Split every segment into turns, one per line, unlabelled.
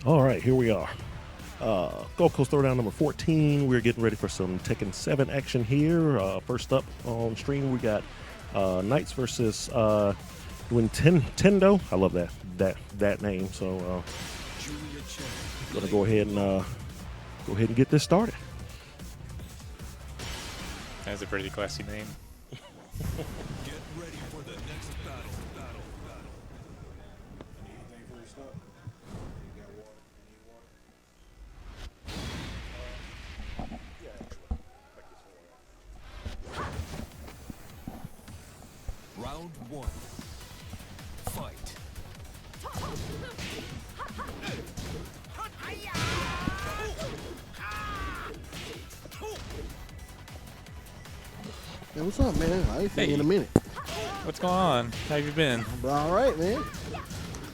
All right, here we are. Gulf Coast Throwdown number 14. We're getting ready for some Tekken 7 action here. First up on stream, we got Knights versus Nintendo. I love that name. So gonna go ahead and get this started.
That's a pretty classy name.
Get ready for the next battle.
Anything first up? You got water? You need water?
Round one. Fight.
Hey, what's up, man? I ain't seen you in a minute.
What's going on? How have you been?
But all right, man.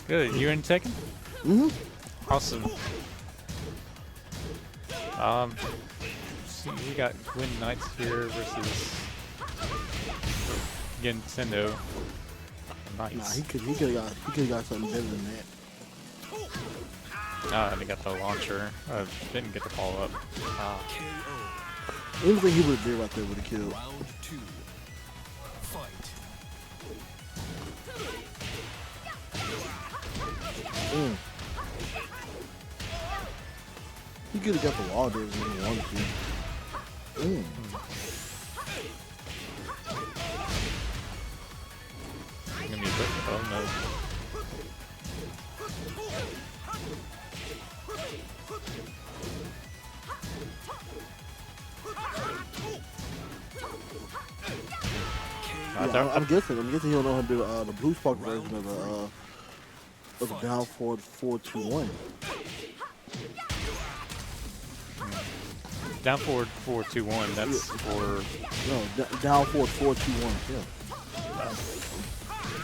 Good. You in Tekken?
Mm-hmm.
Awesome. See, we got Gwyn Knights here versus Nintendo
Nah,
Knights.
he could have got something better than that.
They got the launcher. Didn't get the follow up.
Anything he would have did right there would have killed.
Round two. Fight.
He could have got the wall there if he wanted to.
Gonna be a bit, oh no.
I'm guessing he don't know how to do the blue spark version of the down forward 4-2-1.
Down forward 4-2-1. That's for.
No, down forward 4-2-1. Yeah.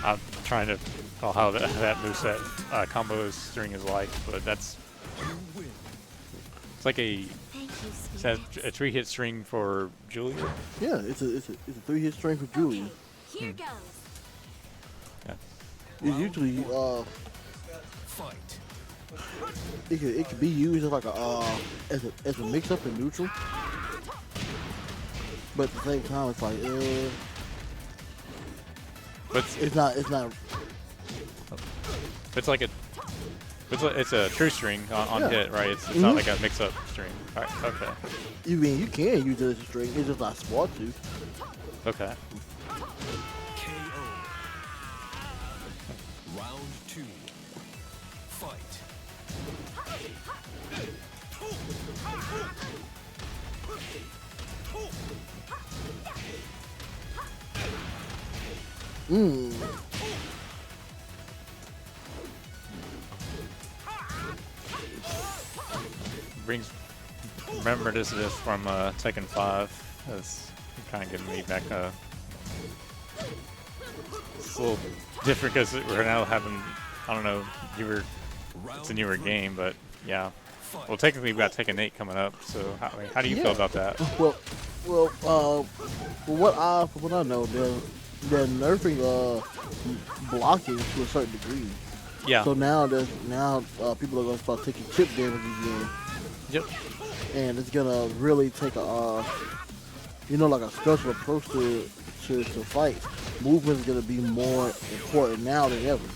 I'm trying to recall how that moveset combo string is like, but it's like a three hit string for Julia.
Yeah, it's a 3-hit string for Julia.
Here goes.
Yeah.
It's usually
Fight.
it could be used as like as a mix up in neutral, but at the same time it's like
But
it's not
it's a true string on
Yeah.
hit, right? It's not like a mix up string. All right, okay.
you can use it as a string. It's just not smart to.
Okay.
KO. Round two. Fight.
Remember this is from Tekken 5. That's kind of giving me back it's a little different because we're now having, I don't know, it's a newer game, but yeah. Well, technically we've got Tekken 8 coming up, so how do you feel about that?
Well, from what I know, they're nerfing blocking to a certain degree.
Yeah.
So now people are gonna start taking chip damage again.
Yep.
And it's gonna really take like a special approach to fights. Movement is gonna be more important now than ever.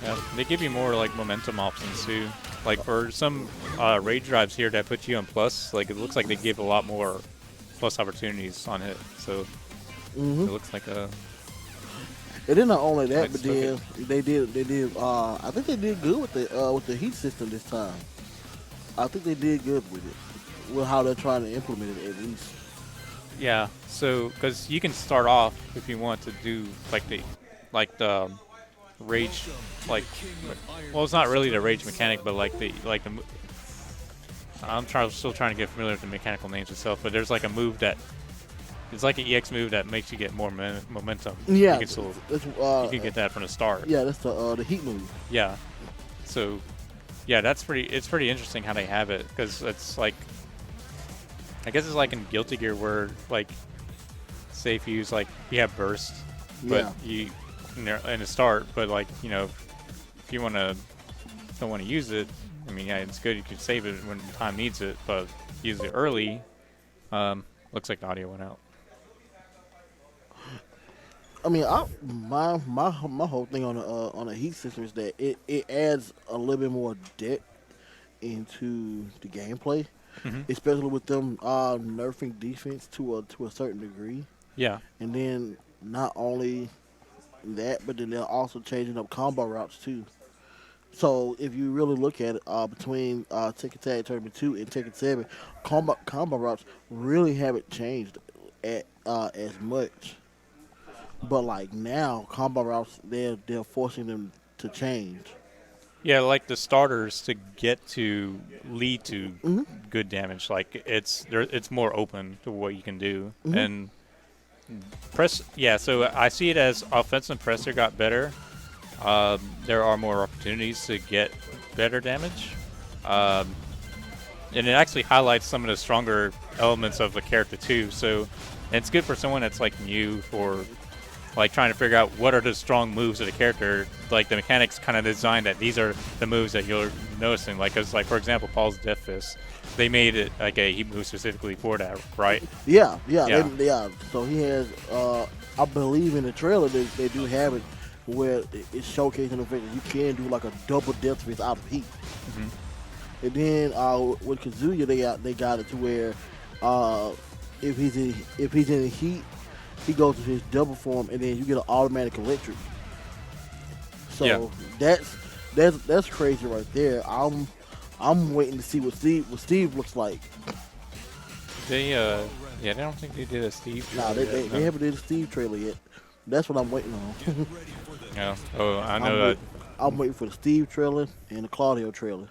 Yeah, they give you more like momentum options too. Like for some raid drives here that put you on plus, like it looks like they give a lot more plus opportunities on hit. So it looks like a.
And then not only that,
Like
but then they did. I think they did good with the heat system this time. I think they did good with it, with how they're trying to implement it at least.
Yeah, so because you can start off if you want to do like the rage, like well, it's not really the rage mechanic, but still trying to get familiar with the mechanical names itself. But there's like a move that it's like an EX move that makes you get more momentum.
Yeah,
you can
you
can get that from the start.
Yeah, that's the heat move.
Yeah, so yeah, it's pretty interesting how they have it because it's like. I guess it's like in Guilty Gear where, like, say if you use, like, you have burst, but you in the start, but like, you know, if you don't want to use it, I mean, yeah, it's good you can save it when time needs it, but use it early. Looks like the audio went out.
I mean, my whole thing on a heat system is that it adds a little bit more depth into the gameplay, especially with them nerfing defense to a certain degree,
Yeah.
and then not only that, but then they're also changing up combo routes too. So if you really look at it, between Tekken Tag Tournament 2 and Tekken 7, combo routes really haven't changed as much. But like now, combo routes they're forcing them to change.
Yeah, like the starters to get to lead to good damage. Like it's more open to what you can do. And press, yeah. So I see it as offensive presser got better. There are more opportunities to get better damage, and it actually highlights some of the stronger elements of the character too. So it's good for someone that's like new for like trying to figure out what are the strong moves of the character. Like the mechanics kind of designed that these are the moves that you're noticing. Like, cause like for example, Paul's Death Fist, they made it like a heat move specifically for that, right?
Yeah.
Yeah.
So he has, I believe in the trailer they do have it where it's showcasing the fact that you can do like a double death fist out of heat. And then with Kazuya they got it to where if he's in heat, he goes to his double form, and then you get an automatic electric. So that's crazy right there. I'm waiting to see what Steve looks like.
They I don't think they did a Steve.
Nah, they haven't did a Steve trailer yet. That's what I'm waiting on.
Yeah. Oh, I know.
I'm waiting for the Steve trailer and the Claudio trailer.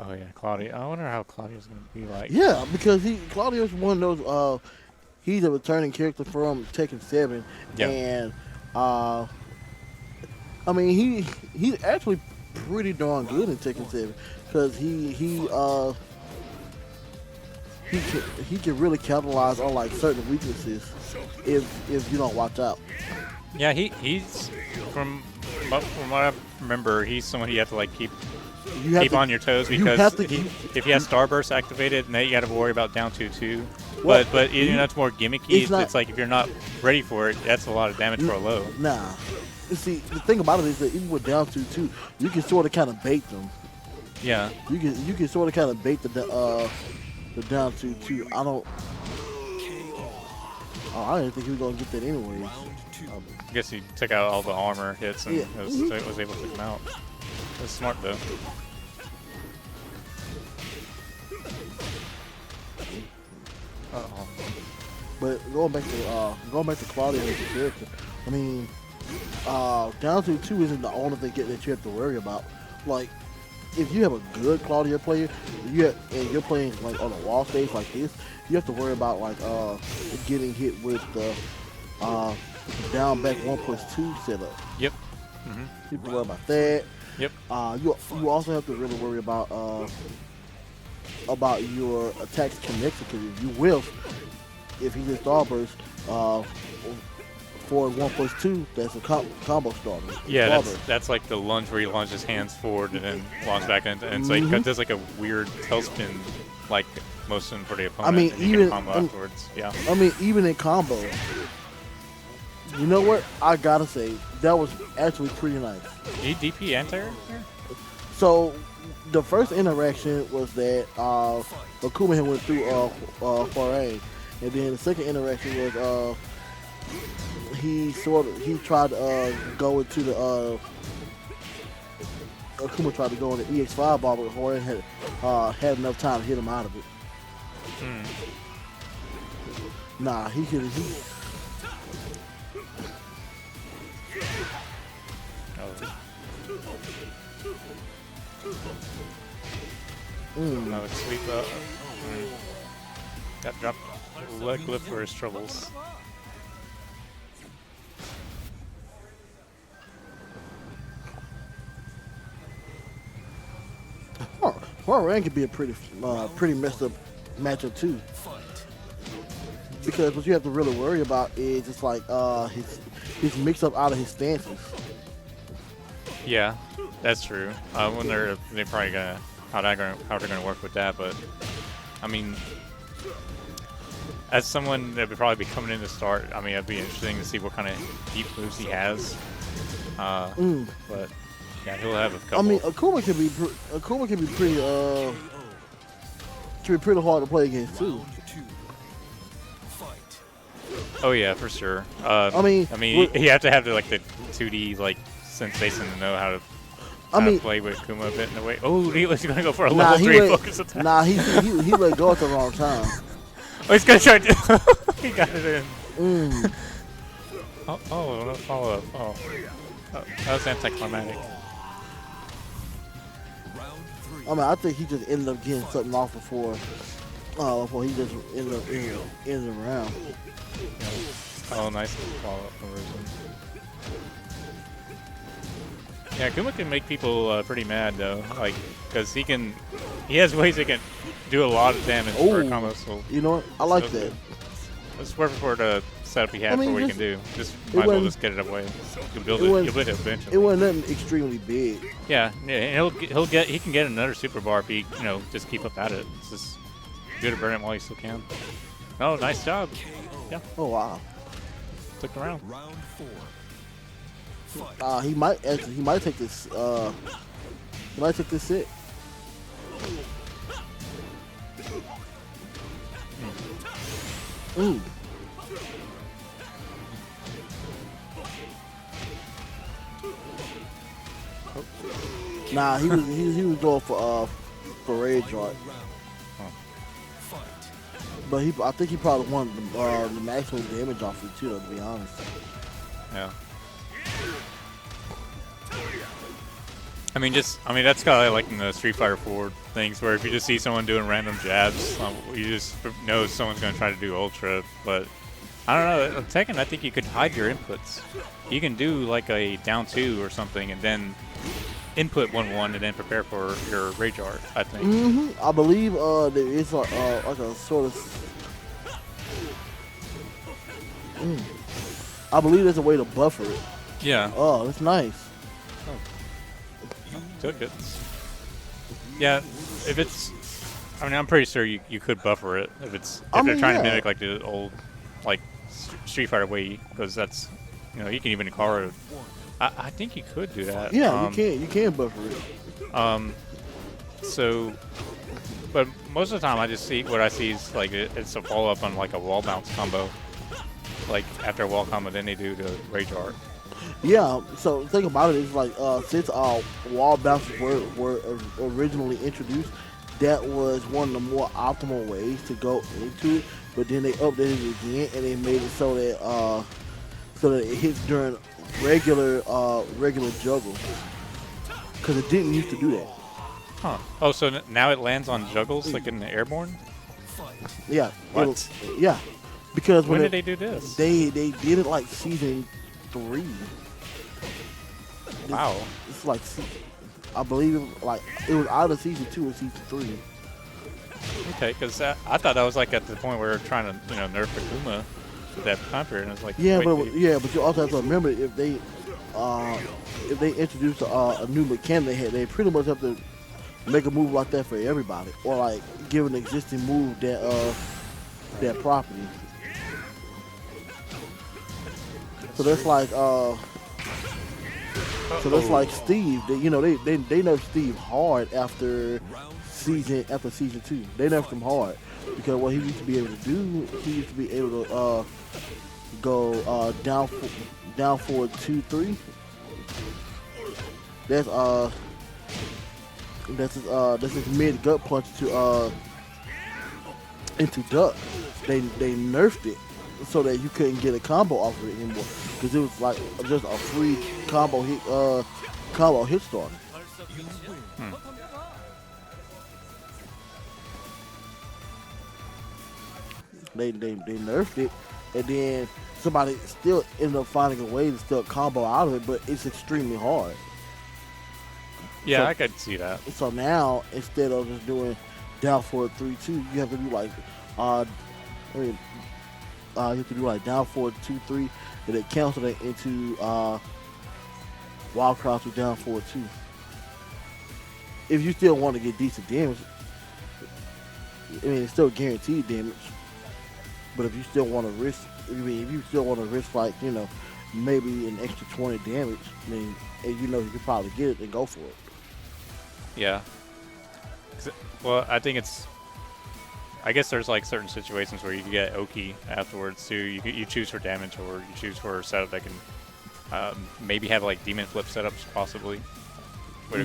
Oh yeah, Claudio. I wonder how Claudio's gonna be like.
Yeah, because Claudio's one of those. He's a returning character from Tekken 7, and I mean he's actually pretty darn good in Tekken 7 because he can really capitalize on like certain weaknesses if you don't watch out.
Yeah, he's from what I remember, he's someone you have to like keep on your toes because if he has Starburst activated, then you got to worry about down 2-2.
Well,
but you know, it's more gimmicky. It's like if you're not ready for it, that's a lot of damage for a low.
Nah. See, the thing about it is that even with down 2-2, you can sort of kind of bait them.
Yeah.
You can sort of kind of bait the down 2-2. I didn't think he was gonna get that anyways.
I guess he took out all the armor hits and was able to take him out. That's smart though. Uh-oh.
But going back to Claudio as a character, I mean, down 2-2 isn't the only thing that you have to worry about. Like, if you have a good Claudio player, and you're playing like on a wall stage like this, you have to worry about like getting hit with the down back 1+2 setup.
Yep.
You have to worry about that.
Yep.
You also have to really worry about your attacks connection, because if you whiff, if he gets Starburst for 1+2, that's a combo starter.
Yeah, that's like the lunge where he lunges his hands forward and then launches back in, and so he does like a weird tailspin like motion for the opponent.
I mean,
and you can combo afterwards. Yeah.
I mean, even in combo, you know what? I gotta say that was actually pretty nice.
DP anti-air here?
So the first interaction was that Akuma had went through Foray, and then the second interaction was he tried to go into the Akuma tried to go in the EX5 ball, but Foray had enough time to hit him out of it. Nah, he could.
No, it's sweep up. Got dropped leg lift for his troubles.
Foray could be a pretty messed up matchup too. Because what you have to really worry about is just like his mix up out of his stances.
Yeah, that's true. I wonder if they're probably gonna how they're gonna work with that. But I mean, as someone that would probably be coming in to start, I mean, it'd be interesting to see what kind of deep moves he has. But yeah, he'll have a couple.
I mean, Akuma can be pretty hard to play against too.
Round 2. Fight.
Oh yeah, for sure.
I mean,
you have to have like the 2D like sensation to know how to. Play with Kuma a bit in a way. Oh, he's gonna go for a level 3 focus attack.
Nah, he let go at the wrong time.
Oh, he's gonna try to. He got it in.
Mm.
No follow up. Oh, that was anticlimactic.
Round 3.
I mean, I think he just ended up getting something off before he just ended up ending the round.
Oh, nice follow up conversion. Yeah, Kuma can make people pretty mad though, like because he has ways he can do a lot of damage for a combo. So
you know what? I like that.
It's perfect for the setup he had for what he can do. Just
it
might as well
wasn't-
just get it away. You'll build
it
it.
wasn't-
You'll build it eventually.
It wasn't nothing extremely big.
Yeah, and he can get another super bar if he just keep up at it. It's just good to burn it while you still can. Oh, nice job. Yeah,
Oh wow.
took the round.
Round 4. Fight.
He might take this. He might take this set. Ooh. Nah, he was going for rage art,
Fight.
but I think he probably wanted the maximum damage off it too, though, to be honest.
Yeah. I mean, that's kind of like in the Street Fighter 4 things, where if you just see someone doing random jabs, you just know someone's going to try to do Ultra. But I don't know. Tekken, I think you could hide your inputs. You can do like a down 2 or something, and then input 1-1, and then prepare for your rage art. I think.
I believe there is like a sort of. I believe there's a way to buffer it.
Yeah.
Oh, that's nice.
Took it. Yeah, if it's, I mean, I'm pretty sure you could buffer it if they're trying to mimic like the old, like Street Fighter way, because that's, you can even call it. I think you could do that.
Yeah, you can buffer it.
So, but most of the time what I see is like it's a follow up on like a wall bounce combo. Like after a wall combo, then they do the rage art.
Yeah, so the thing about it is like since wall bounces were originally introduced, that was one of the more optimal ways to go into it. But then they updated it again and they made it so that it hits during regular juggle, because it didn't used to do that.
Huh. Oh, so now it lands on juggles like in the airborne?
Yeah.
What?
Yeah. Because
When did they do this?
They did it like season 3.
Wow.
It's like I believe it was either season 2 or season 3.
Okay, because I thought that was like at the point where we were trying to nerf Akuma at that time period, and it's like
Yeah,
wait,
but you also have to remember if they introduce a new mechanic, they pretty much have to make a move like that for everybody, or like give an existing move that property. So that's like Steve. They nerfed Steve hard after season 2. They nerfed him hard because what he used to be able to do, he used to be able to go down forward 2-3. That's his mid gut punch to into duck. They nerfed it so that you couldn't get a combo off of it anymore, because it was like just a free combo hit starter. They nerfed it, and then somebody still ended up finding a way to still combo out of it, but it's extremely hard.
Yeah,
So-
I could see that.
So now, instead of just doing down forward 3-2, you have to do like you have to do like down forward 2-3, and it cancels it into wild crouch with down forward 2. if you still want to get decent damage, I mean, it's still guaranteed damage. But if you still want to risk, like, maybe an extra 20 damage, I mean, and you can probably get it, then go for it.
Yeah. Well, I guess there's like certain situations where you can get Oki afterwards too. You choose for damage or you choose for a setup that can maybe have like demon flip setups possibly. I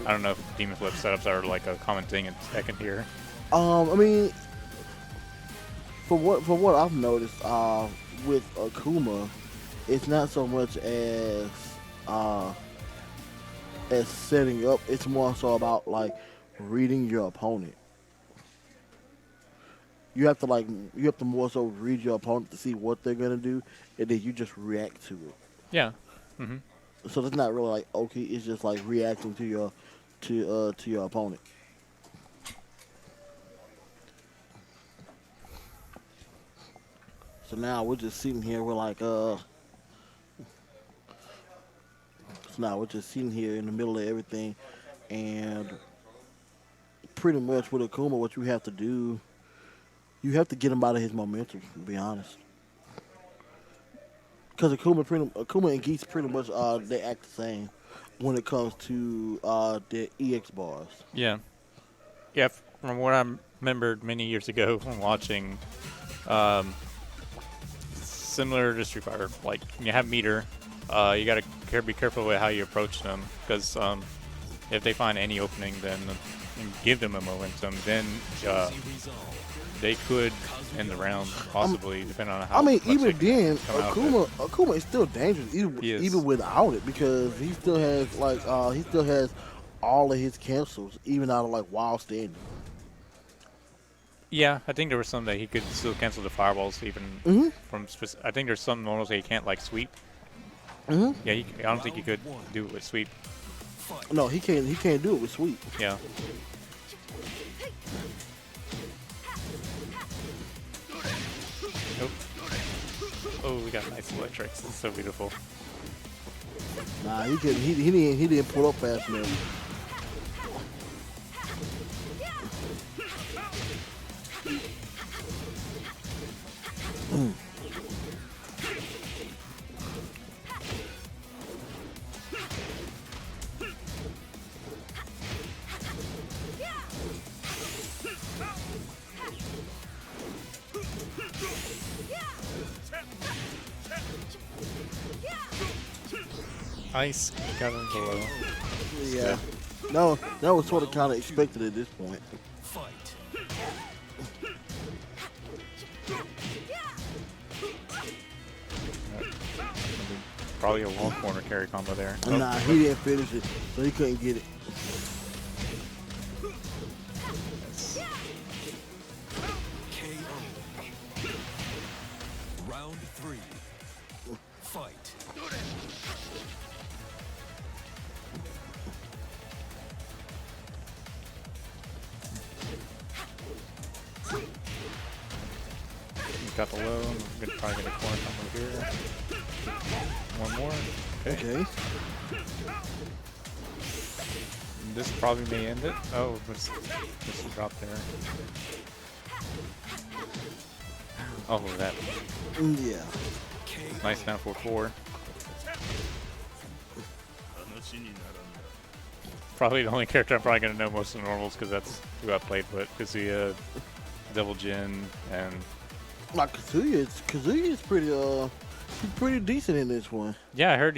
don't know if demon flip setups are like a common thing in Tekken here.
I mean, for what I've noticed, with Akuma, it's not so much as setting up. It's more so about like reading your opponent. You have to more so read your opponent to see what they're gonna do, and then you just react to it.
Yeah. Mm-hmm.
So it's not really like okay, it's just like reacting to your opponent. So now we're just sitting here. We're like, So now we're just sitting here in the middle of everything, and pretty much with Akuma, what you have to do, you have to get him out of his momentum. To be honest, because Akuma and Geese pretty much they act the same when it comes to their EX bars.
Yeah. Yeah. From what I remembered many years ago from watching. Similar to Street Fighter, like you have meter, you gotta be careful with how you approach them, because if they find any opening, then and give them a momentum, then they could end the round possibly, depending on how.
I mean,
much
even
they
then,
come out of it.
Akuma is still dangerous, even without it, because he still has all of his cancels, even out of like wild standing.
Yeah, I think there was some that he could still cancel the fireballs even from. I think there's some normals that he can't like sweep. Yeah, I don't think he could do it with sweep.
No, he can't. He can't do it with sweep.
Yeah. Nope. Oh, we got nice electrics. It's so beautiful.
Nah, he couldn't. He didn't pull up fast enough.
Ice got him below.
Yeah. No, that was sort of kind of expected at this point.
Fight.
Probably a long corner carry combo there.
Nah, he didn't finish it, so he couldn't get it.
KO. Round 3. Fight.
Got the low. I'm gonna probably get a corner combo here. One more.
Okay.
This probably may end it. Oh, this drop there. Oh, that.
Yeah.
Nice down 4-4. Probably the only character I'm probably going to know most of the normals, because that's who I played with. Kazuya, Devil Jin, and...
Like Kazuya is pretty he's pretty decent in this one.
Yeah, I heard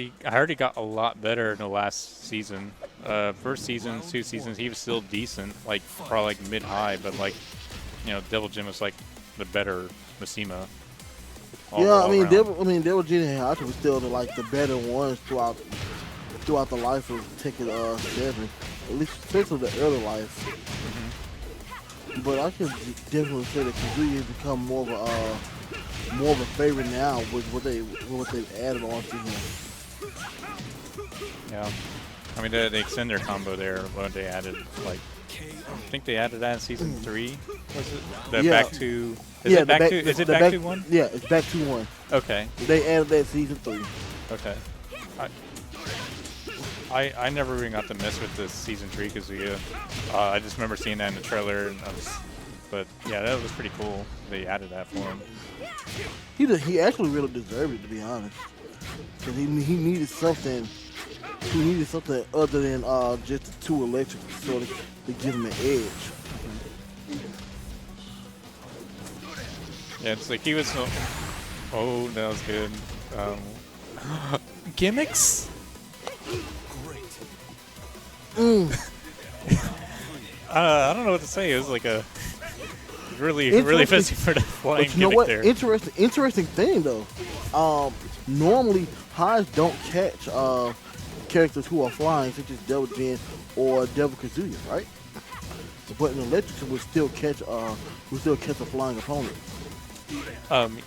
he got a lot better in the last season. First season, 2 seasons, he was still decent, like probably like mid-high, but like, Devil Jin was like the better Mishima.
Yeah, I mean, Devil Jin and Hayato was still the better ones throughout the life of Tekken 7, at least especially the early life. But I can definitely say that Kazuya has become more of a favorite now with what they've added on to him.
Yeah, I mean they extend their combo there when they added I think they added that in season 3. Was it? Back to. Is it back to 1?
Yeah, it's back to 1.
Okay.
They added that season 3.
Okay. I never even got to mess with this season 3 Kazuya. I just remember seeing that in the trailer, and but yeah, that was pretty cool. They added that for him.
He actually really deserved it, to be honest. Cause he needed something. He needed something other than just the 2 electric so to give him an edge.
Yeah, it's like he was. Oh, that was good. Gimmicks. I don't know what to say. It was like a really fancy for the flying
But you know
gimmick
what?
there.
Interesting thing though. Normally highs don't catch characters who are flying, such as Devil Jin or Devil Kazuya, right? But in electric, we still catch a flying opponent.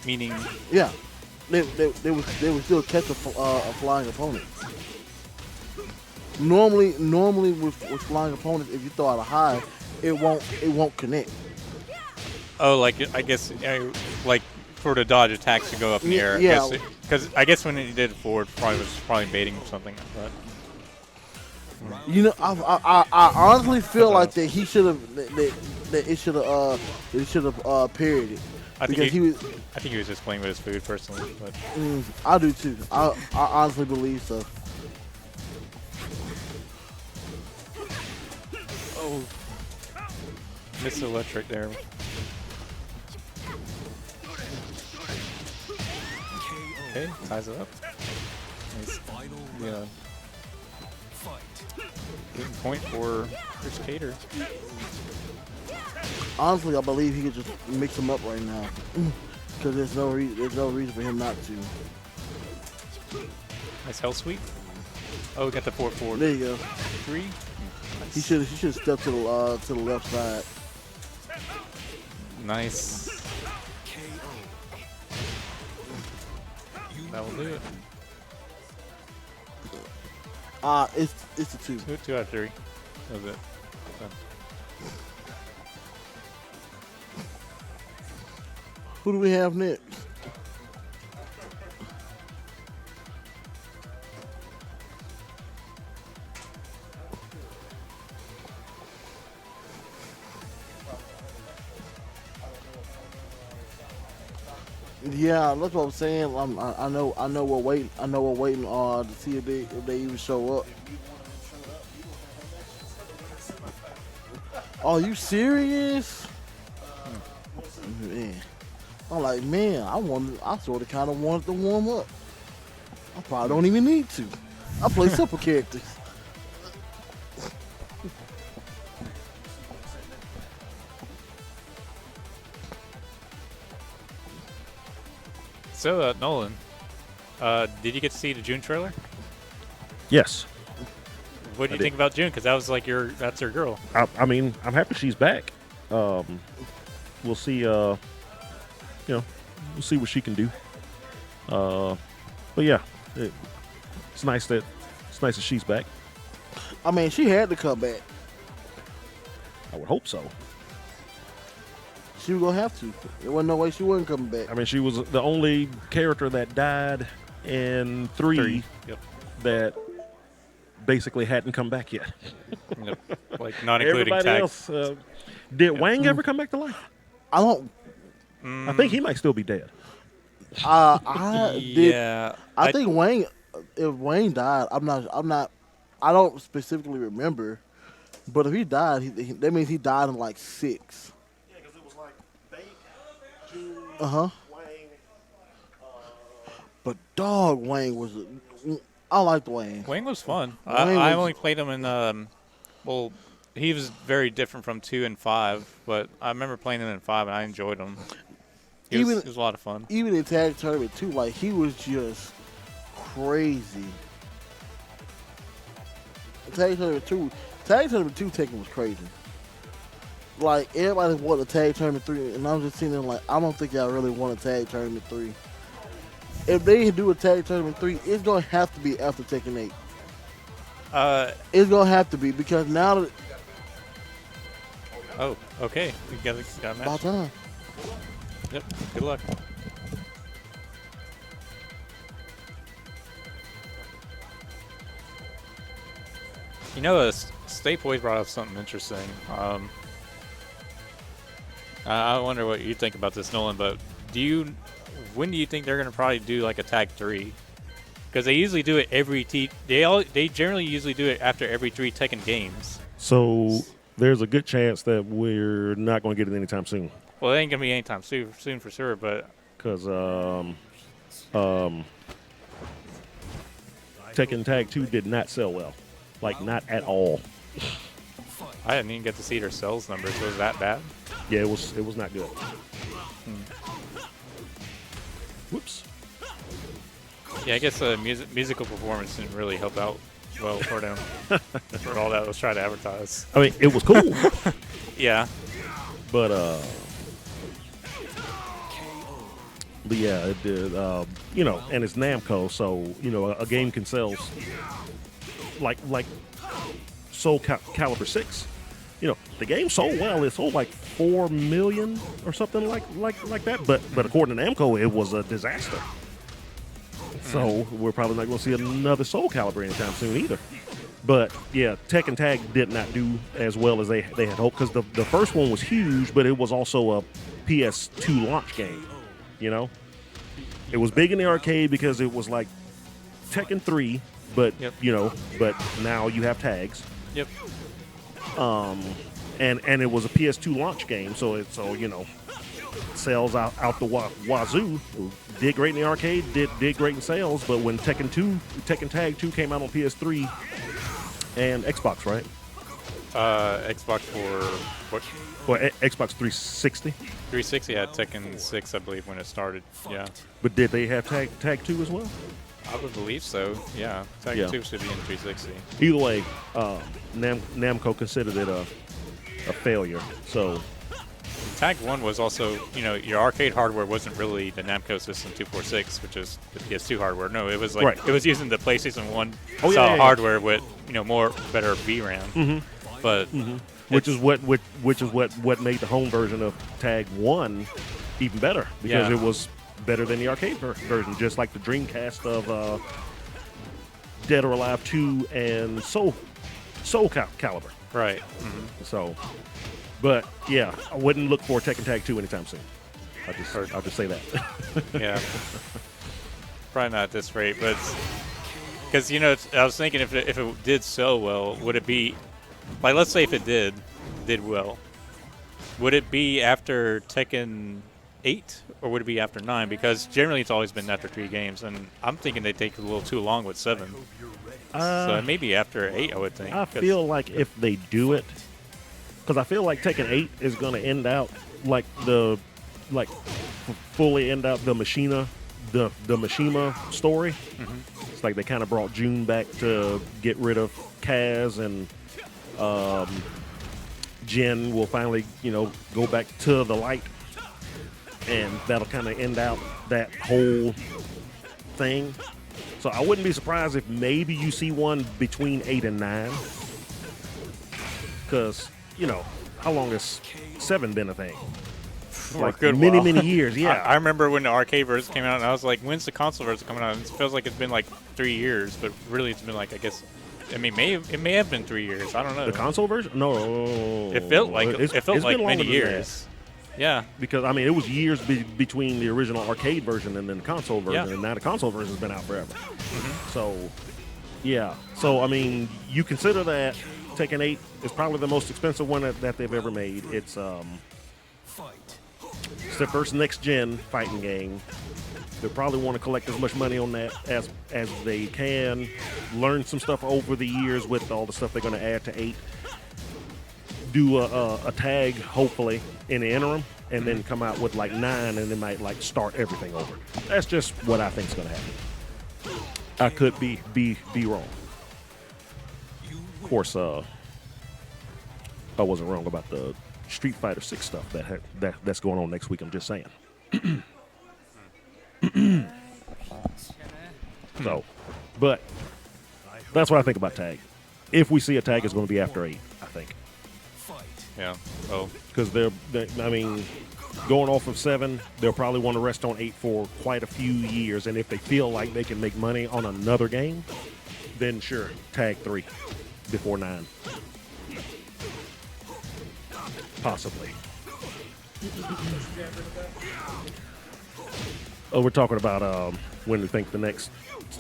Meaning.
Yeah, they would still catch a flying opponent. Normally with flying opponents, if you throw out a high, it won't connect.
Oh, like I guess like for the dodge attacks to go up in the air.
Yeah.
Because I guess when he did it forward, probably baiting something. But
You know, I honestly feel like that he should have that it should have parried it.
I think
Because
I think he was just playing with his food personally. But
I do too. I honestly believe so.
oh, missed the electric there. Okay, ties it up. Nice.
Final
Yeah.
round. Fight.
Good point for Chris Cater.
Honestly, I believe he could just mix them up right now. Because there's no reason for him not to.
Nice hell sweep. Oh, we got the 4-4.
There you go.
3.
He should step to the left side.
Nice. That will do it.
It's a 2.
2 out of 3. That was it. So,
Who do we have next? Yeah, that's what I'm saying. I know we're waiting. I know we're waiting to see if they even show up. Are you serious? Man, I'm like, man, I sort of kind of wanted to warm up. I probably don't even need to. I play simple characters.
So Nolan, did you get to see the June trailer?
Yes.
What do
I
you
did.
think about June? Because that was like that's her girl.
I mean, I'm happy she's back. We'll see. We'll see what she can do. But yeah, it's nice that she's back.
I mean, she had to come back.
I would hope so.
She was gonna have to. There wasn't no way she wasn't coming back.
I mean, she was the only character that died in 3
Yep.
that basically hadn't come back yet.
Yep. Like not including
Everybody
tags.
else. Did Wang ever come back to life?
I don't.
I think he might still be dead.
I did.
Yeah.
I think Wayne. If Wayne died, I'm not. I don't specifically remember, but if he died, that means he died in like 6.
Yeah, because it was like Bake, June,
Uh-huh.
Wang.
But dog, Wayne was. I liked Wayne.
Wang was fun.
Wang
I
was-
only played him in well, he was very different from 2 and 5, but I remember playing him in 5 and I enjoyed him. He was a lot of fun.
Even in tag tournament too, like he was just crazy. Tag tournament 2 Tekken was crazy. Like everybody wanted a tag tournament 3, and I'm just sitting there like, I don't think y'all really want a tag tournament 3. If they do a tag tournament 3, it's gonna have to be after Tekken 8. It's gonna have to be because now that
Oh, okay. We got a
about
match.
time.
Yep. Good luck. You know, State Boys brought up something interesting. I wonder what you think about this, Nolan. But when do you think they're going to probably do like a tag 3? Because they usually do it every they generally usually do it after every 3 Tekken games.
So there's a good chance that we're not going to get it anytime soon.
Well, it ain't gonna be anytime soon for sure. But
Because Tekken Tag 2 did not sell well. Like, not at all.
I didn't even get to see their sales numbers. Was that bad?
Yeah, it was not good. Whoops.
Yeah, I guess the musical performance didn't really help out well for them for all that was trying to advertise.
I mean, it was cool,
Yeah.
but yeah, it did. You know, and it's Namco, so you know a game can sell like Soul Calibur 6. You know, the game sold well. It sold like 4 million or something like that. But according to Namco, it was a disaster. So we're probably not going to see another Soul Calibur anytime soon either. But yeah, Tekken Tag did not do as well as they had hoped, because the first one was huge, but it was also a PS2 launch game. You know, it was big in the arcade because it was like Tekken 3, but
Yep.
you know, but now you have tags.
Yep.
And it was a PS2 launch game, so you know, sales out the wazoo. Did great in the arcade, did great in sales, but when Tekken Tag 2 came out on PS3 and Xbox, right?
Xbox for what?
Or Xbox 360.
360 had Tekken 6, I believe, when it started. Yeah.
But did they have Tag 2 as well?
I would believe so. Yeah. Tekken
Yeah.
2 should be in 360.
Either way, Namco considered it a failure. So
Tag 1 was also, you know, your arcade hardware wasn't really the Namco System 246, which is the PS2 hardware. No, it was like
Right.
it was using the PlayStation 1
Oh, yeah,
style
yeah, yeah.
hardware with, you know, better VRAM. But
which is what made the home version of Tag 1 even better, because
Yeah.
it was better than the arcade version, just like the Dreamcast of Dead or Alive 2 and Soul Calibur.
right.
So, but yeah, I wouldn't look for Tekken Tag 2 anytime soon. I'll just say that.
Yeah. Probably not at this rate, but because, you know, I was thinking if it did so well, would it be like, let's say if it did well, would it be after Tekken 8 or would it be after 9? Because generally it's always been after 3 games, and I'm thinking they take a little too long with 7. So maybe after 8, I would think.
I
'cause-
feel like if they do it, because I feel like Tekken 8 is going to end out like fully end out the Machina story. It's like they kind of brought June back to get rid of Kaz, and Jin will finally, you know, go back to the light, and that'll kind of end out that whole thing. So I wouldn't be surprised if maybe you see one between 8 and 9, because, you know, how long has 7 been a thing?
For a
Like
good
many
while.
years. Yeah.
I remember when the arcade version came out, and I was like, when's the console version coming out? And it feels like it's been like 3 years, but really it's been like, I guess, I mean, it may have been 3 years. I don't know.
The console version? No.
It felt like
It's
it felt
been
like
longer
many
than
years. Yeah.
because I mean, it was years between the original arcade version and then the console version,
Yeah.
and now the console version has been out forever. So, yeah. So I mean, you consider that Tekken 8 is probably the most expensive one that they've ever made. It's their first next gen fighting game. They probably want to collect as much money on that as they can. Learn some stuff over the years with all the stuff they're going to add to 8. Do a tag, hopefully, in the interim, and then come out with like 9, and they might like start everything over. That's just what I think is going to happen. I could be wrong. Of course, I wasn't wrong about the Street Fighter 6 stuff that's going on next week. I'm just saying. So, but that's what I think about tag. If we see a tag, it's going to be after 8, I think.
Yeah. Oh.
Because I mean, going off of 7, they'll probably want to rest on 8 for quite a few years. And if they feel like they can make money on another game, then sure, tag 3. before 9. Possibly. Oh, we're talking about when we think the next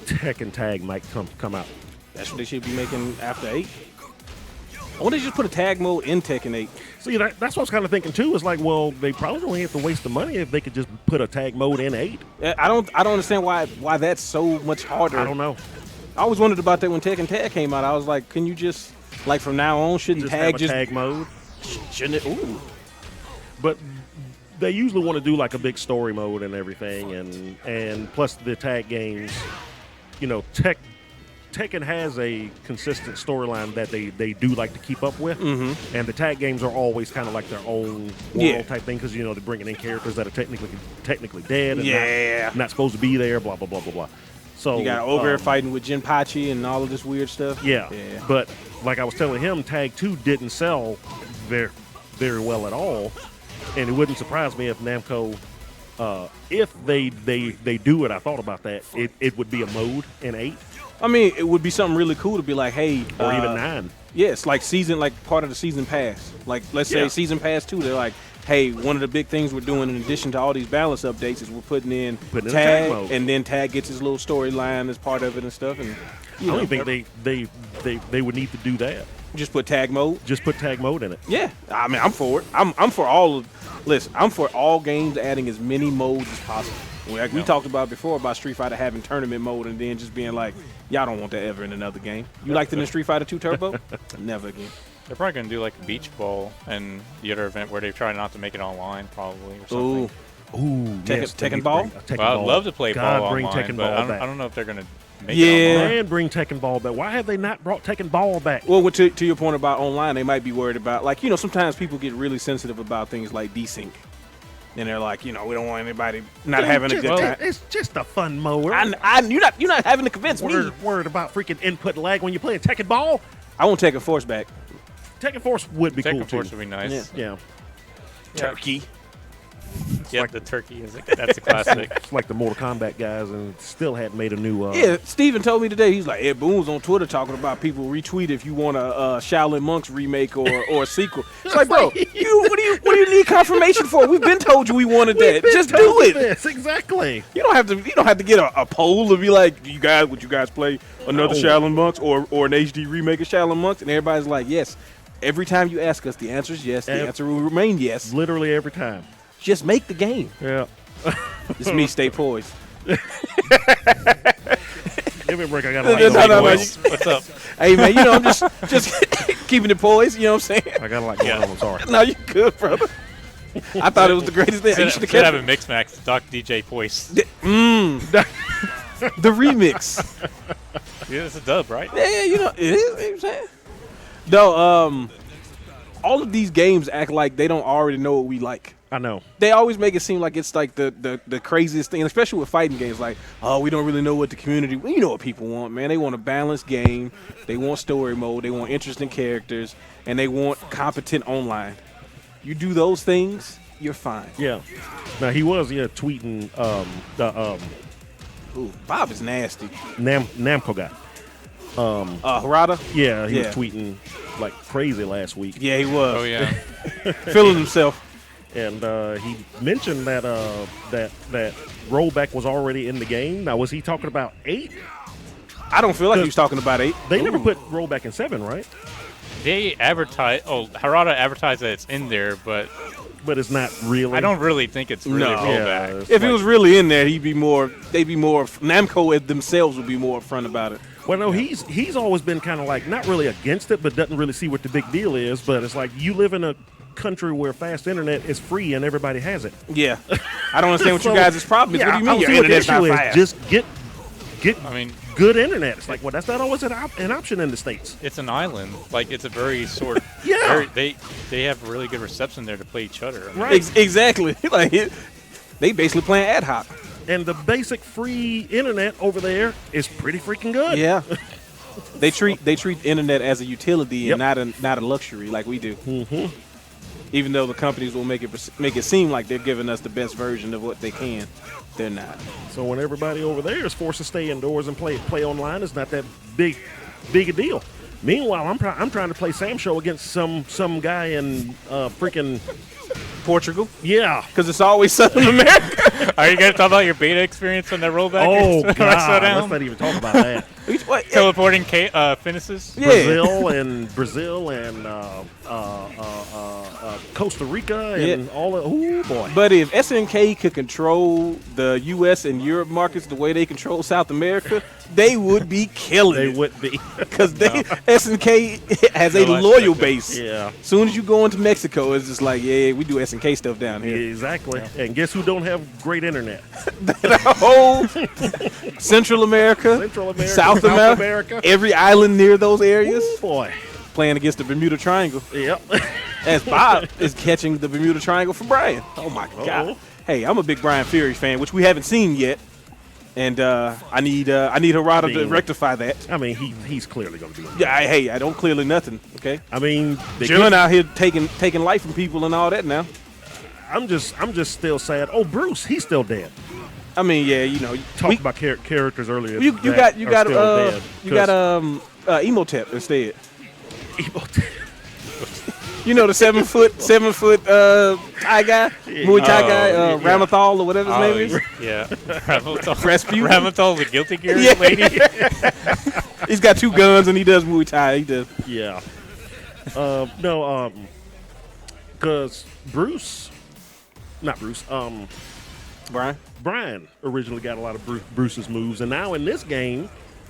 Tekken tag might come out.
That's what they should be making after 8. Why don't they just put a tag mode in Tekken 8?
See, that's what I was kind of thinking too. Is like, well, they probably don't have to waste the money if they could just put a tag mode in 8.
I don't understand why that's so much harder.
I don't know.
I always wondered about that when Tekken Tag came out. I was like, can you just, like, from now on, shouldn't
Just
tag
have a tag mode.
shouldn't it? Ooh.
But they usually want to do like a big story mode and everything, and plus the tag games. You know, Tekken has a consistent storyline that they do like to keep up with, and the tag games are always kind of like their own world type thing because they're bringing in characters that are technically dead and not supposed to be there. Blah blah blah blah blah. So
You got Ogre fighting with Jinpachi and all of this weird stuff.
Yeah, but like I was telling him, Tag 2 didn't sell very well at all, and it wouldn't surprise me if Namco, if they do it. I thought about that. It would be a mode in 8.
I mean, it would be something really cool to be like, hey,
or even 9.
Yes, like part of the season pass. Like, let's say season pass 2, they're like, hey, one of the big things we're doing in addition to all these balance updates is we're putting in tag
mode.
And then Tag gets his little storyline as part of it and stuff. And
I don't think they would need to do that.
just put tag mode.
Just put tag mode in it.
Yeah, I mean, I'm for it. I'm for all of. Listen, I'm for all games adding as many modes as possible. Like we talked about before about Street Fighter having tournament mode and then just being like, y'all don't want that ever in another game. You liked it in Street Fighter 2 Turbo? Never again.
They're probably going to do like a beach ball and the other event where they try not to make it online, probably, or something.
Ooh,
Tekken Ball?
Well, I'd love to play ball
bring
online,
Tekken
but
Ball back.
I don't know if they're going to make it online.
And bring Tekken Ball back. Why have they not brought Tekken Ball back?
Well, to your point about online, they might be worried about, like, sometimes people get really sensitive about things like desync. And they're like, we don't want anybody not having a good time.
It's just a fun mode.
You're not having to convince me.
Worried about freaking input lag when you're playing Tekken Ball?
I won't take a Force back.
Tekken Force would be cool
Tekken Force
too.
would be nice.
Yeah.
Turkey.
Yeah, the turkey that's a classic.
It's like the Mortal Kombat guys and still hadn't made a new
Yeah, Steven told me today, he's like, Ed Boon's on Twitter talking about people retweet if you want a Shaolin Monks remake or a sequel. It's like, bro, what do you need confirmation for? We've been told you we wanted that. Just do it.
Yes, exactly.
You don't have to get a poll to be like, would you guys play another Shaolin Monks or an HD remake of Shaolin Monks? And everybody's like, yes. Every time you ask us, the answer is yes. The answer will remain yes.
Literally every time.
Just make the game.
Yeah.
It's me, stay poised.
Give me a break. I got a lot
No,
going on.
What's up?
Hey, man, I'm just keeping it poised. You know what I'm saying?
I got a lot going on. I'm sorry.
No, you good, brother. I thought it was the greatest thing. You should
Should
have
have a mix max. Doc DJ Poise.
The remix.
Yeah, it's a dub, right?
Yeah, it is. You know what I'm saying? No, all of these games act like they don't already know what we like.
I know.
They always make it seem like it's like the craziest thing, especially with fighting games. Like, oh, we don't really know what the community. You know what people want, man. They want a balanced game. They want story mode. They want interesting characters, and they want competent online. You do those things, you're fine.
Yeah. Now he was tweeting
Ooh, Bob is nasty.
Namco guy.
Harada?
Yeah, he was tweeting like crazy last week.
Yeah, he was.
Oh yeah.
Feeling himself.
And he mentioned that that rollback was already in the game. Now, was he talking about 8?
I don't feel like he was talking about 8.
They never put rollback in 7, right?
They advertise. Oh, Harada advertised that it's in there, but
But it's not really.
I don't really think it's really
No.
rollback.
If it was really in there, they'd be more. Namco themselves would be more upfront about it.
Well, no, he's always been kind of like not really against it, but doesn't really see what the big deal is. But it's like you live in a country where fast internet is free and everybody has it.
Yeah, I don't understand what you guys' problem is.
Yeah,
What do you
I
mean your
don't see what the
internet's not
issue is.
fast?
Just get
I mean,
good internet. It's like, well, that's not always an option in the States.
it's an island. Like it's a very sort.
Yeah.
They have really good reception there to play each other. I mean,
Right.
Exactly. Like they basically playing ad hoc.
And the basic free internet over there is pretty freaking good.
Yeah. They treat internet as a utility
Yep.
and not a luxury like we do. Mm-hmm. Even though the companies will make it seem like they're giving us the best version of what they can, they're not.
So when everybody over there is forced to stay indoors and play online, it's not that big a deal. Meanwhile, I'm trying to play Sam Show against some guy in freaking
Portugal,
yeah.
because it's always Southern America.
Are you going to talk about your beta experience on that rollback?
Oh
When I
God!
slow down?
Let's not even talk about that.
What?
Teleporting finishes?
Yeah.
Brazil and Costa Rica and all of. Oh boy!
But if SNK could control the U.S. and Europe markets the way they control South America, they would be killing
They
it.
would be.
Because SNK has a
No, I
loyal
expect
base.
Yeah.
As soon as you go into Mexico, it's just like, yeah, we do SNK stuff down here.
Exactly. And guess who don't have great internet?
The whole Central America,
Central America,
South America, every island near those areas,
Ooh, boy.
playing against the Bermuda Triangle.
Yep.
As Bob is catching the Bermuda Triangle for Brian. Oh my God! Hey, I'm a big Brian Fury fan, which we haven't seen yet, and I need Harada to rectify that.
I mean, he's clearly going to be.
Yeah, I don't clearly nothing. Okay,
I mean,
chilling out here taking life from people and all that now.
I'm just still sad. Oh, Bruce, he's still dead.
I mean, yeah, you know,
Talked about characters earlier.
you got
Emotep
Emotep instead. You know the 7 foot Thai guy, Muay Thai guy, Ramathal or whatever his name is.
Yeah. Ramathal.
Rasputin.
Ramathal, the Guilty Gear
Yeah.
lady.
He's got 2 guns and he does Muay Thai. He does.
Yeah. Because Brian originally got a lot of Bruce's moves, and now in this game,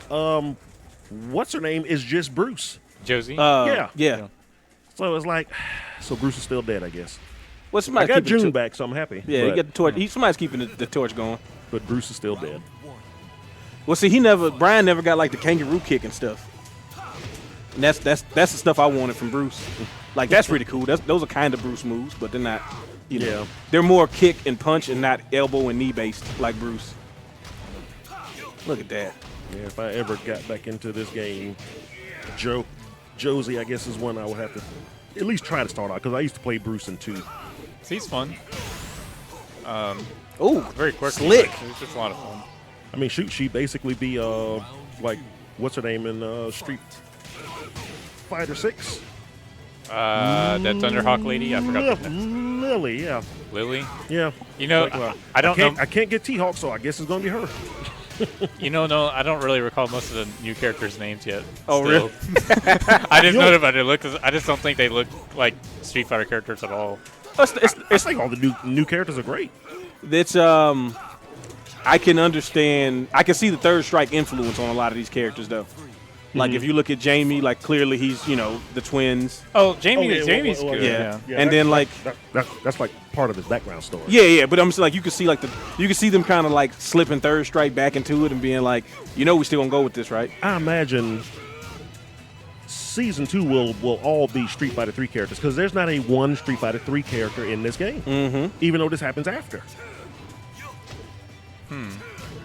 what's her name is just Bruce.
Josie.
Yeah.
So it's like, so Bruce is still dead, I guess.
Well,
I
somebody's
got
keeping
June
the
back, so I'm happy.
Yeah,
but,
he got the torch. Somebody's keeping the torch going.
but Bruce is still dead.
Well, see, Brian never got like the kangaroo kick and stuff. And that's the stuff I wanted from Bruce. Like that's pretty cool. Those are kind of Bruce moves, but they're not. You know,
Yeah.
they're more kick and punch and not elbow and knee based like Bruce. Look at that.
Yeah, if I ever got back into this game, Josie, I guess, is one I would have to at least try to start out because I used to play Bruce in 2.
He's fun.
Oh,
Very quirky.
slick.
but It's just a lot of fun.
I mean, shoot, she'd basically be like, what's her name in Street Fighter 6?
That Thunderhawk lady, I forgot the name.
Lily, yeah.
Lily.
Yeah.
You know,
Like,
I don't know.
I can't get T-Hawk, so I guess it's going to be her.
No, I don't really recall most of the new characters' names yet.
Oh,
still.
really?
I just know about their look. I just don't think they look like Street Fighter characters at all.
I think all the new characters are great.
It's I can understand. I can see the Third Strike influence on a lot of these characters, though. Like if you look at Jamie, like clearly he's the twins.
Oh, Jamie's
well,
good.
yeah.
Yeah.
And then like
that's like part of his background story.
yeah. But I'm just like you can see them kind of like slipping Third Strike back into it and being like, we still gonna go with this, right?
I imagine Season 2 will all be Street Fighter 3 characters because there's not a one Street Fighter 3 character in this game, even though this happens after.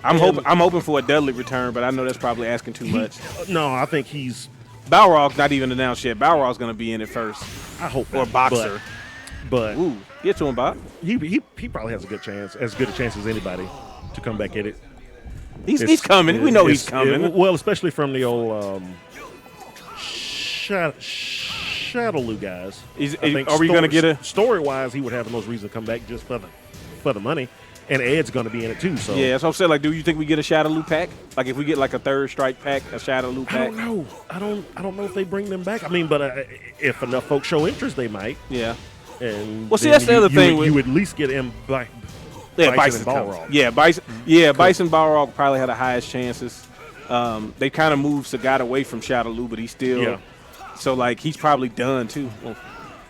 I'm hoping for a Dudley return, but I know that's probably asking too much.
No, I think he's.
Balrog's not even announced yet. Balrog's gonna be in it first.
I hope
Or
not,
Boxer.
but
Ooh, get to him, Bob.
he probably has a good chance, as good a chance as anybody, to come back at it.
He's coming. We know he's coming.
Well, especially from the old Shadowloo guys.
Are we gonna get a?
Story-wise, he would have the most reason to come back just for the money, and Ed's going to be in it too. So
Yeah, that's what I'm saying. Like, do you think we get a Shadowloo pack? Like, if we get like a Third Strike pack, a Shadowloo
I
pack?
don't know. I don't know if they bring them back. I mean, but if enough folks show interest, they might.
Yeah.
And
Well, see,
then
that's the other thing
You
with-
would at least get him back.
Yeah,
Bison
Bison.
and Balrog.
Yeah, Bison. Yeah, Bison Balrog probably had the highest chances. They kind of moved Sagat away from Shadowloo, but he's still.
Yeah.
So like he's probably done too.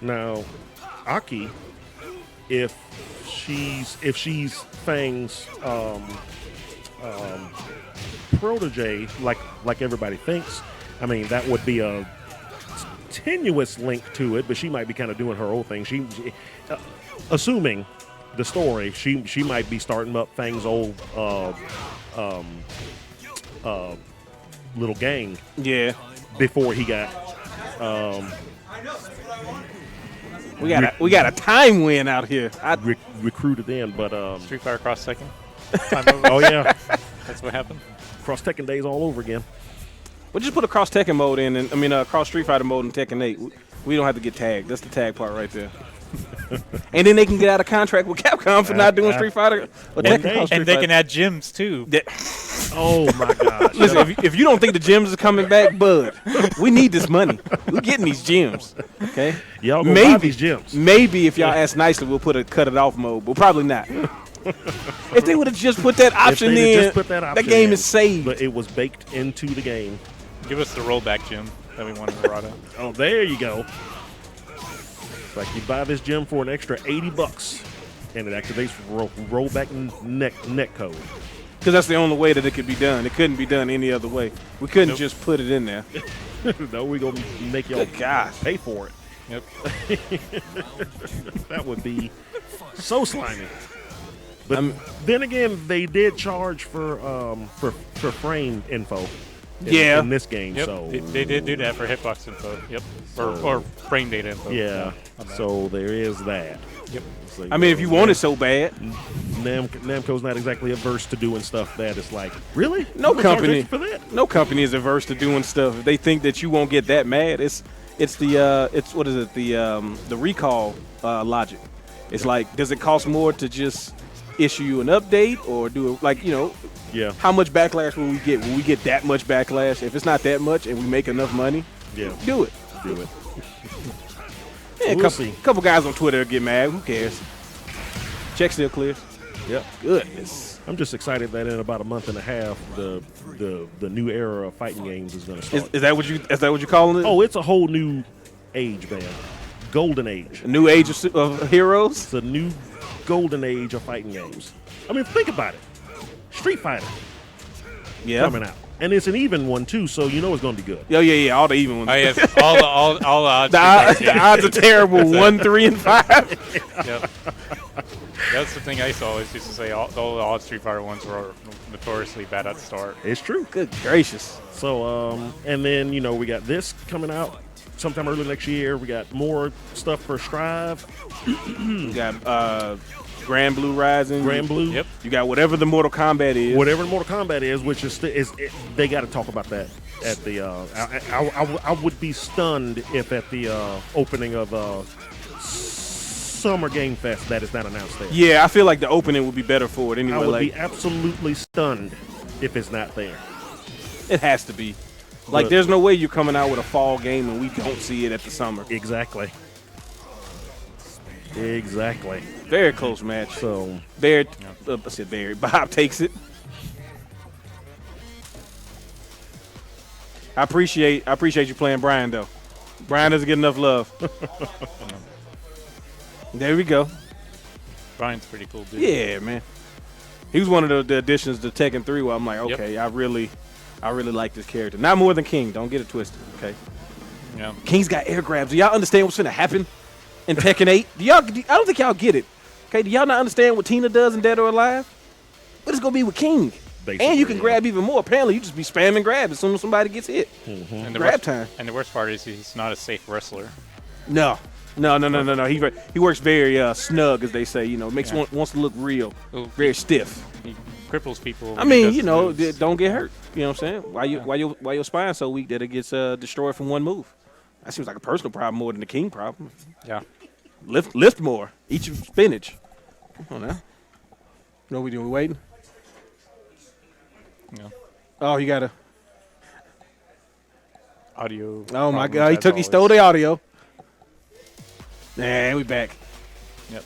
Now, Aki, if she's Fang's protege, like everybody thinks, I mean that would be a tenuous link to it, but she might be kind of doing her own thing. She assuming the story, she might be starting up Fang's old little gang
Yeah.
before he got
We got a time win out here.
recruited in, but
Street Fighter Cross Tekken. Time over.
oh yeah,
That's what happened.
Cross Tekken days all over again.
Well, just put a cross Tekken mode in, and I mean cross Street Fighter mode in Tekken 8. We don't have to get tagged. That's the tag part right there. And then they can get out of contract with Capcom for not doing Street Fighter. Or Tekken Cross Street
And they
Fighter.
can add gyms too.
Oh my gosh!
Listen, if you don't think the gyms is coming back, bud, we need this money. We're getting these gyms, okay?
Y'all gonna buy these gyms?
Maybe if y'all ask nicely, we'll put a cut it off mode, but probably not. If they would have just put that option in,
Just put that option
game
in,
is saved.
But it was baked into the game.
Give us the rollback gym that we wanted to Rada.
Oh, there you go. It's like you buy this gym for an extra $80, and it activates rollback net code.
Because that's the only way that it could be done. It couldn't be done any other way. We couldn't
Nope.
just put it in there.
No, we're gonna make y'all
Good gosh.
pay for it.
Yep.
That would be so slimy. But then again, they did charge for frame info. In this game,
Yep.
so
They did do that for hitbox info. Yep. Or frame data info.
yeah.
on that.
So there is that.
Yep.
So,
I mean, if you want it so bad,
Namco's not exactly averse to doing stuff that it's like, really?
No
You gonna charge
company-
extra for that?
no company is averse to doing stuff. If they think that you won't get that mad, it's what is it, the recall logic. It's like, does it cost more to just issue you an update or do it like,
Yeah,
how much backlash will we get? Will we get that much backlash? If it's not that much and we make enough money,
yeah.
do it.
Do it.
Yeah,
We'll see.
couple guys on Twitter get mad. Who cares? Check still clear.
Yep.
Goodness.
I'm just excited that in about a month and a half, the new era of fighting games is going to start.
Is that what you calling it?
Oh, it's a whole new age, man. Golden age.
A new age of heroes.
It's a new golden age of fighting games. I mean, think about it. Street Fighter
Yeah.
coming out, and it's an even one too, so you know it's going to be good.
Yeah. All the even ones.
Oh, yes. all the odds.
The odds are terrible. 1, 3, and 5.
Yep. That's the thing I used to say. All the odd Street Fighter ones were notoriously bad at the start.
It's true.
Good gracious.
So, and then we got this coming out sometime early next year. We got more stuff for Strive,
You got Grand Blue Rising.
Grand Blue.
Yep.
You got whatever the Mortal Kombat is.
Whatever Mortal Kombat is, which they got to talk about that at the. I would be stunned if at the opening of Summer Game Fest that is not announced there.
Yeah, I feel like the opening would be better for it anyway.
I would
Like,
be absolutely stunned if it's not there.
it has to be. Like,
But-
there's no way you're coming out with a fall game and we don't see it at the summer.
Exactly. Exactly.
Very close match.
So
Barry, I said Barry. Bob takes it. I appreciate you playing Brian though. Brian doesn't get enough love. There we go.
Brian's pretty cool dude.
Yeah, man. He was one of the additions to Tekken 3 where I'm like,
Yep.
okay, I really like this character. Not more than King. Don't get it twisted. Okay.
Yeah.
King's got air grabs. Do y'all understand what's gonna happen in Tekken 8? I don't think y'all get it. Okay, do y'all not understand what Tina does in Dead or Alive? What it's gonna be with King?
Basically,
And you can
yeah.
grab even more. Apparently, you just be spamming grab as soon as somebody gets hit.
And the
Grab
worst,
time.
And the worst part is he's not a safe wrestler.
No. He works very snug, as they say. Makes
Yeah.
wants to look real,
Oh,
very stiff.
He cripples people.
I
when he
mean,
does his moves.
don't get hurt. You know what I'm saying? Why your spine's so weak that it gets destroyed from one move? That seems like a personal problem more than the King problem.
Yeah.
Lift more. Eat your spinach. Come on now. What we doing? We waiting?
Yeah.
Oh, you gotta.
Audio.
Oh my
problems,
God!
as
He stole the
always.
audio. Nah, we back.
Yep.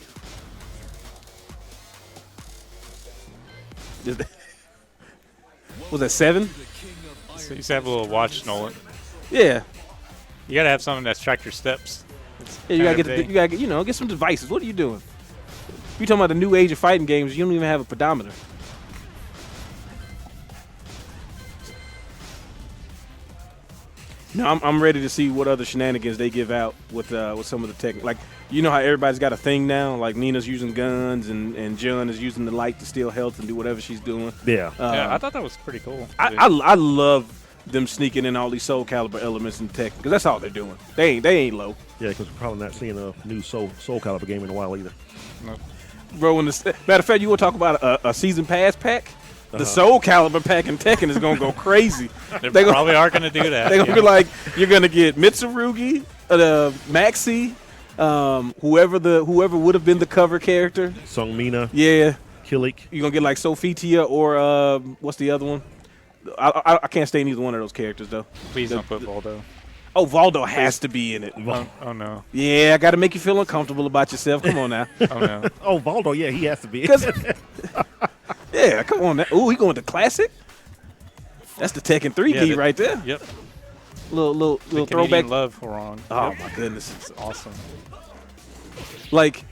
Was that 7?
So you used to have a little watch, Nolan.
Yeah.
You gotta have something that's tracked your steps.
Yeah, you gotta
Kind of
get some devices. What are you doing? You talking about the new age of fighting games? You don't even have a pedometer. No, I'm ready to see what other shenanigans they give out with some of the tech. Like, you know how everybody's got a thing now. Like Nina's using guns and Jun is using the light to steal health and do whatever she's doing.
yeah.
Yeah, I thought that was pretty cool.
I love them sneaking in all these Soul Calibur elements in Tekken because that's all they're doing. They ain't low.
Yeah, because we're probably not seeing a new Soul Calibur game in a while either.
No.
Bro, matter of fact, you want to talk about a season pass pack? The Soul Calibur pack in Tekken is gonna go crazy.
They probably are going to do that.
They're gonna
yeah.
be like, you're gonna get Mitsurugi, Maxi, whoever would have been the cover character.
Sung Mina,
Yeah,
Killik.
you're gonna get like Sophitia or what's the other one? I can't stay neither one of those characters though.
Please don't put Voldo.
Oh, Valdo has to be in it.
Oh no.
Yeah, I got to make you feel uncomfortable about yourself. Come on now.
Oh no.
Oh, Valdo, yeah, he has to be.
'Cause- yeah, come on now. Ooh, he going to classic? That's the Tekken 3D right there.
Yep.
Little
The
throwback.
Canadian love wrong.
Oh
Yep.
my goodness.
It's awesome.
Like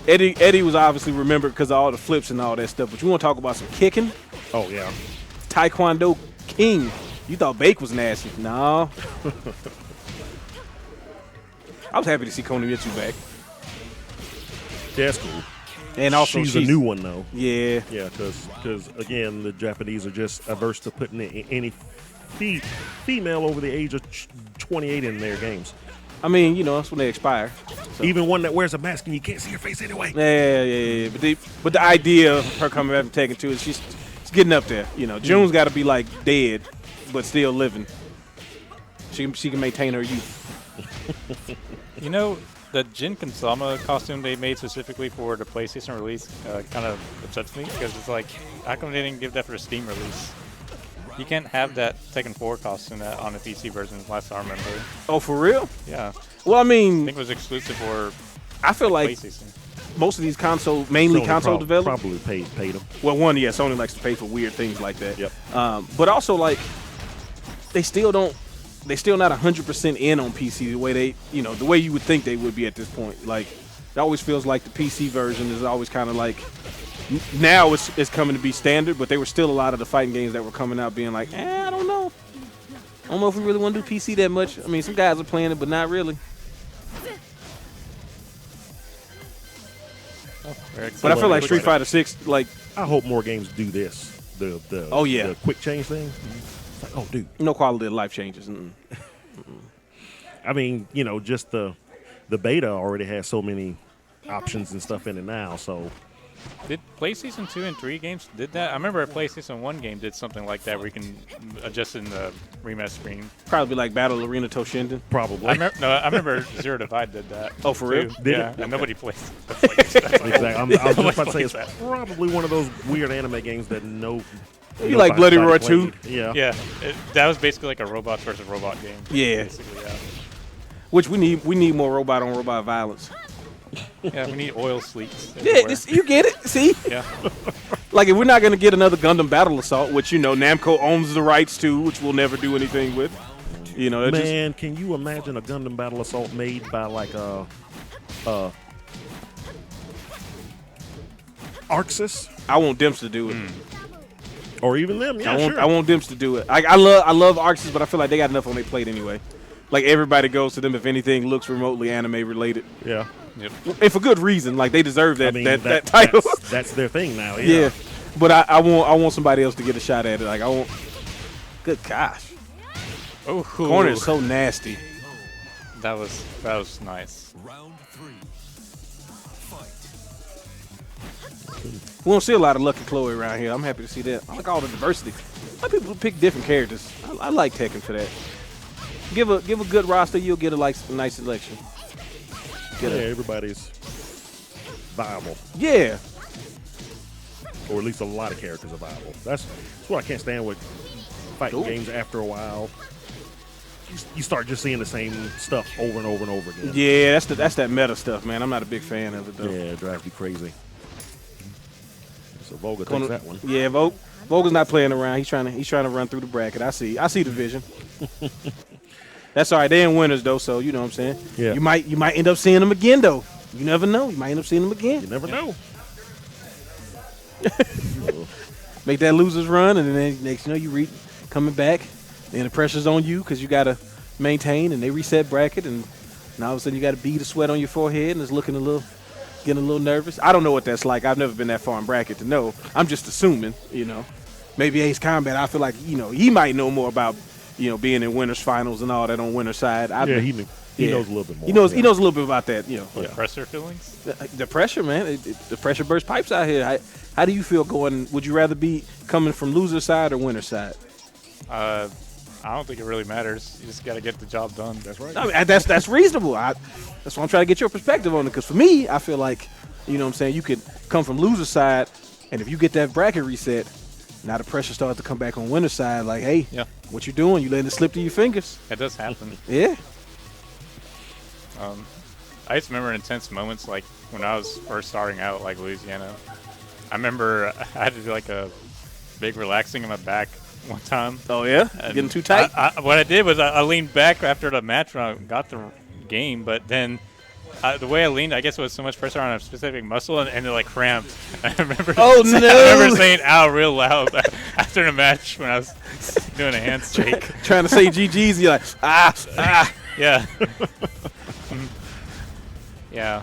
Eddie was obviously remembered because of all the flips and all that stuff. But you want to talk about some kicking?
Oh, yeah.
Taekwondo King. You thought Bake was nasty. No. I was happy to see Konomitsu back.
Yeah, that's cool.
And also
she's a new one, though.
Yeah.
Yeah, because again, the Japanese are just averse to putting any female over the age of 28 in their games.
I mean, you know, that's when they expire. So.
Even one that wears a mask and you can't see her face anyway.
Yeah. But the idea of her coming back and taking to it, she's getting up there. You know, June's got to be like dead, but still living. She can maintain her youth.
You know, the Jin Kansama costume they made specifically for the PlayStation release kind of upsets me because it's like, how come they didn't give that for a Steam release? You can't have that Tekken 4 costume on the PC version, last I remember.
Oh, for real?
Yeah.
Well, I
I
mean,
think it was exclusive for
I feel like
PlayStation.
most of these mainly
Sony
console developers.
probably paid them.
Well, one, yeah, Sony likes to pay for weird things like that.
Yep.
But also, like, they still not 100% in on PC the way the way you would think they would be at this point. Like, it always feels like the PC version is always kind of like, now it's coming to be standard, but there were still a lot of the fighting games that were coming out being like, I don't know. I don't know if we really want to do PC that much. I mean, some guys are playing it, but not really. But I feel like Street Fighter 6, like,
I hope more games do this. The
Oh, yeah.
the quick change thing. It's like, oh, dude.
no quality of life changes. Mm-mm.
I mean, just the beta already has so many options and stuff in it now. So
Did PlayStation 2 and 3 games did that? I remember a PlayStation 1 game did something like that where you can adjust in the rematch screen.
Probably like Battle Arena Toshinden.
probably.
I remember Zero Divide did that.
Oh, for real?
too.
Did
yeah,
it?
and nobody plays.
Exactly. I was just about to say it's
That.
probably one of those weird anime games that
You like Bloody Roar 2?
Yeah.
Yeah, that was basically like a robots versus robot game.
Yeah.
Basically, yeah.
Which we need more robot on robot violence.
Yeah, we need oil slieks.
Yeah,
everywhere.
you get it. See,
Yeah.
like if we're not gonna get another Gundam Battle Assault, which Namco owns the rights to, which we'll never do anything with. They're just,
Man, can you imagine a Gundam Battle Assault made by like Arxis
I want Dimps to do it.
or even them? Yeah,
I
sure.
want Dimps to do it. I love Arxis, but I feel like they got enough on their plate anyway. Like everybody goes to them if anything looks remotely anime related,
yeah.
Yep.
and for good reason. Like they deserve that
I mean,
that title.
That's their thing now.
Yeah,
Yeah.
but I want somebody else to get a shot at it. Like I want. Good gosh,
Oh,
corner is so nasty.
that was nice.
Round 3. Fight.
We don't see a lot of Lucky Chloe around here. I'm happy to see that. I like all the diversity. A lot of people pick different characters. I like Tekken for that. Give a good roster, you'll get a nice selection.
Yeah, everybody's viable,
Yeah.
or at least a lot of characters are viable. That's what I can't stand with fighting
Ooh.
games. After a while, you start just seeing the same stuff over and over and over again.
Yeah, that's that meta stuff, man. I'm not a big fan of it though.
Yeah, it drives you crazy. So Volga takes
Gonna-
that one.
Yeah, Vogel's not playing around. He's trying to run through the bracket. I see the vision. That's all right. They ain't winners though, so you know what I'm saying.
Yeah.
You might end up seeing them again though. You never know. You might end up seeing them
You
again.
never know.
Make that losers run, and then next you coming back, and the pressure's on you because you gotta maintain, and they reset bracket, and now all of a sudden you got a bead of sweat on your forehead, and it's getting a little nervous. I don't know what that's like. I've never been that far in bracket to know. I'm just assuming, Maybe Ace Combat. I feel like he might know more about being in winners finals and all that on winner's side.
Yeah, he knew. He knows a little bit more.
He knows
Yeah.
he knows a little bit about that.
Pressure feelings?
The pressure, man. The pressure burst pipes out here. How do you feel going? Would you rather be coming from loser side or winner side?
I don't think it really matters. You just got to get the job done.
That's right.
I mean, that's reasonable. That's why I'm trying to get your perspective on it. Because for me, I feel like, you know what I'm saying, you could come from loser side, and if you get that bracket reset, now the pressure starts to come back on winner side. Like, hey,
Yeah.
what you doing? You letting it slip through your fingers?
That does happen.
Yeah.
I just remember intense moments like when I was first starting out, like Louisiana. I remember I had to do like a big relaxing in my back one time.
Oh yeah.
And
Getting too tight.
What I did was I leaned back after the match when I got the game, but then the way I leaned, I guess it was so much pressure on a specific muscle, and it like cramped. I remember.
Oh, no.
I remember saying "ow" real loud after the match when I was doing a handshake.
Trying to say GG's, you're like
Yeah. Yeah.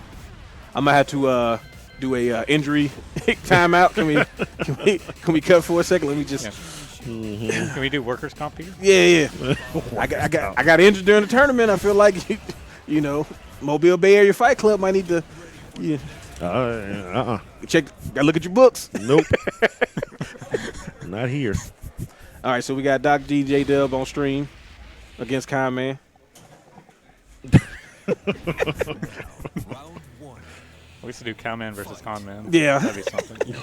I might have to do a injury timeout. Can we cut for a second? Let me just.
Yeah. Can we do workers' comp here?
Yeah. I got injured during the tournament. I feel like you know, Mobile Bay Area Fight Club might need to. Yeah. Check. Gotta look at your books.
Nope. Not here.
All right, so we got Doc DJ Dub on stream against Con Man.
Round one.
We used to do Cowman versus Conman.
Yeah.
That'd be something.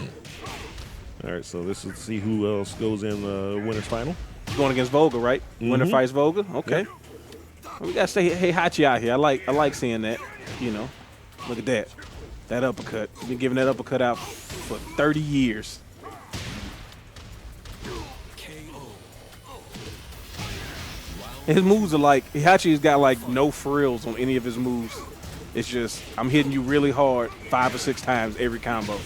All right, so this is to see who else goes in the winners final.
Going against Vogel, right? Winner fights Vogel. Okay. Well, we gotta say, hey, Hachi out here. I like seeing that. You know, look at that. That uppercut. Been giving that uppercut out for 30 years. His moves are like, Hachi's got like no frills on any of his moves. It's just, I'm hitting you really hard 5 or 6 times every combo.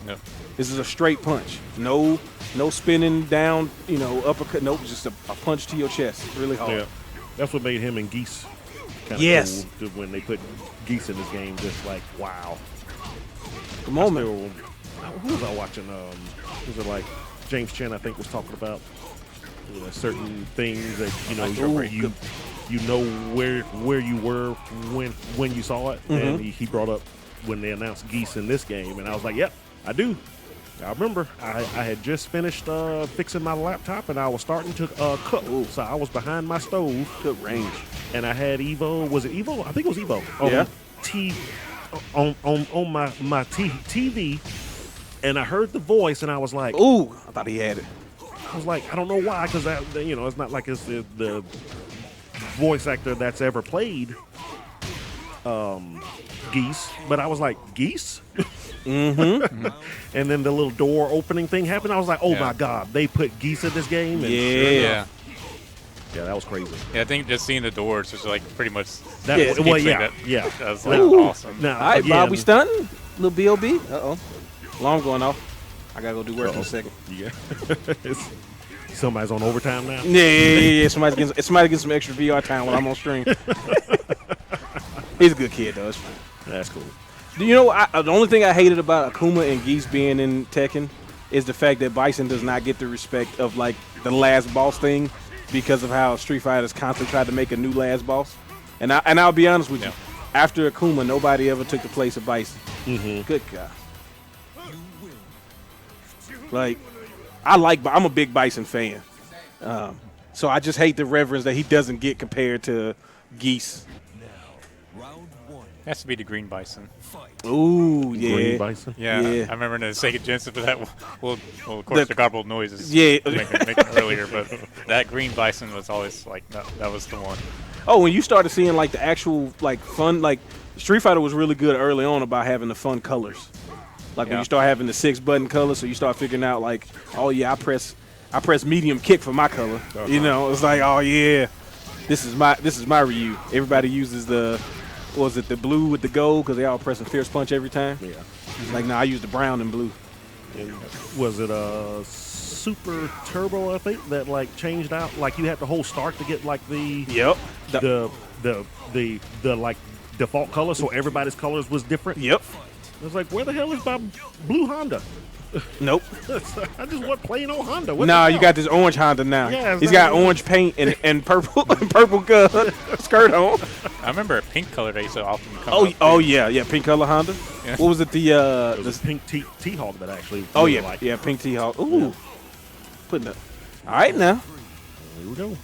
Yep.
This is a straight punch. No spinning down, you know, uppercut. Nope, just a punch to your chest really hard.
Yeah, that's what made him and Geese kind of
Yes.
cool when they put Geese in this game. Just like, wow.
The moment.
Who was I watching? Was it like James Chen? I think was talking about certain things that you know where you were when you saw it, and he brought up when they announced Geese in this game, and I was like, yep, I do. I remember I had just finished fixing my laptop, and I was starting to cook, so I was behind my stove.
Good range.
And I had Evo. Was it Evo? I think it was Evo.
Yeah.
On my TV, and I heard the voice, and I was like,
Ooh, I thought he had it.
I was like, I don't know why, because it's not like it's the voice actor that's ever played Geese, but I was like, Geese? And then the little door opening thing happened. I was like, oh my God, they put Geese in this game? And
Yeah.
yeah, that was crazy.
Yeah, I think just seeing the doors was like pretty much.
That
Yeah,
was,
keep
well,
saying
yeah.
That was like
Ooh.
awesome.
Now,
All right,
again,
Bob, we stunting? Little B.O.B. Uh-oh. Alarm going off. I gotta go do work in a second.
Yeah. Somebody's on overtime now.
Yeah. Somebody getting some extra VR time when I'm on stream. He's a good kid, though. It's fine.
That's cool.
Do you know, the only thing I hated about Akuma and Geese being in Tekken is the fact that Bison does not get the respect of, like, the last boss thing because of how Street Fighters constantly tried to make a new last boss. And I'll be honest with you. After Akuma, nobody ever took the place of Bison. Good God. Like, I'm a big Bison fan. So I just hate the reverence that he doesn't get compared to Geese.
Round one.
Has to be the Green Bison.
Ooh, yeah.
Green Bison.
Yeah,
Yeah.
I remember in the Sega Genesis for that. Well, of course, the garbled noises.
Yeah.
making earlier, but that Green Bison was always like that was the one.
Oh, when you started seeing like the actual like fun, like Street Fighter was really good early on about having the fun colors. Like when you start having the 6-button colors, so you start figuring out like, oh yeah, I press medium kick for my color. You know, it's like, oh yeah, this is my Ryu. Everybody uses the blue with the gold because they all pressing fierce punch every time.
Yeah.
It's like, nah, I use the brown and blue.
And was it a Super Turbo? I think that like changed out. Like you had the whole start to get like the the like default color, so everybody's colors was different.
Yep.
I was like, where the hell is my blue Honda?
Nope.
I just want plain old Honda. What
Nah,
the
you
hell?
got this orange Honda now.
Yeah,
He's got orange paint and purple skirt on.
I remember a pink color that used to often come
Oh,
up.
oh yeah, pink color Honda.
Yeah.
What was it? The
It was a pink T-Hawk that actually.
oh
really
yeah,
liked.
yeah, pink T-Hawk. Ooh, putting up. All right now,
Here we go.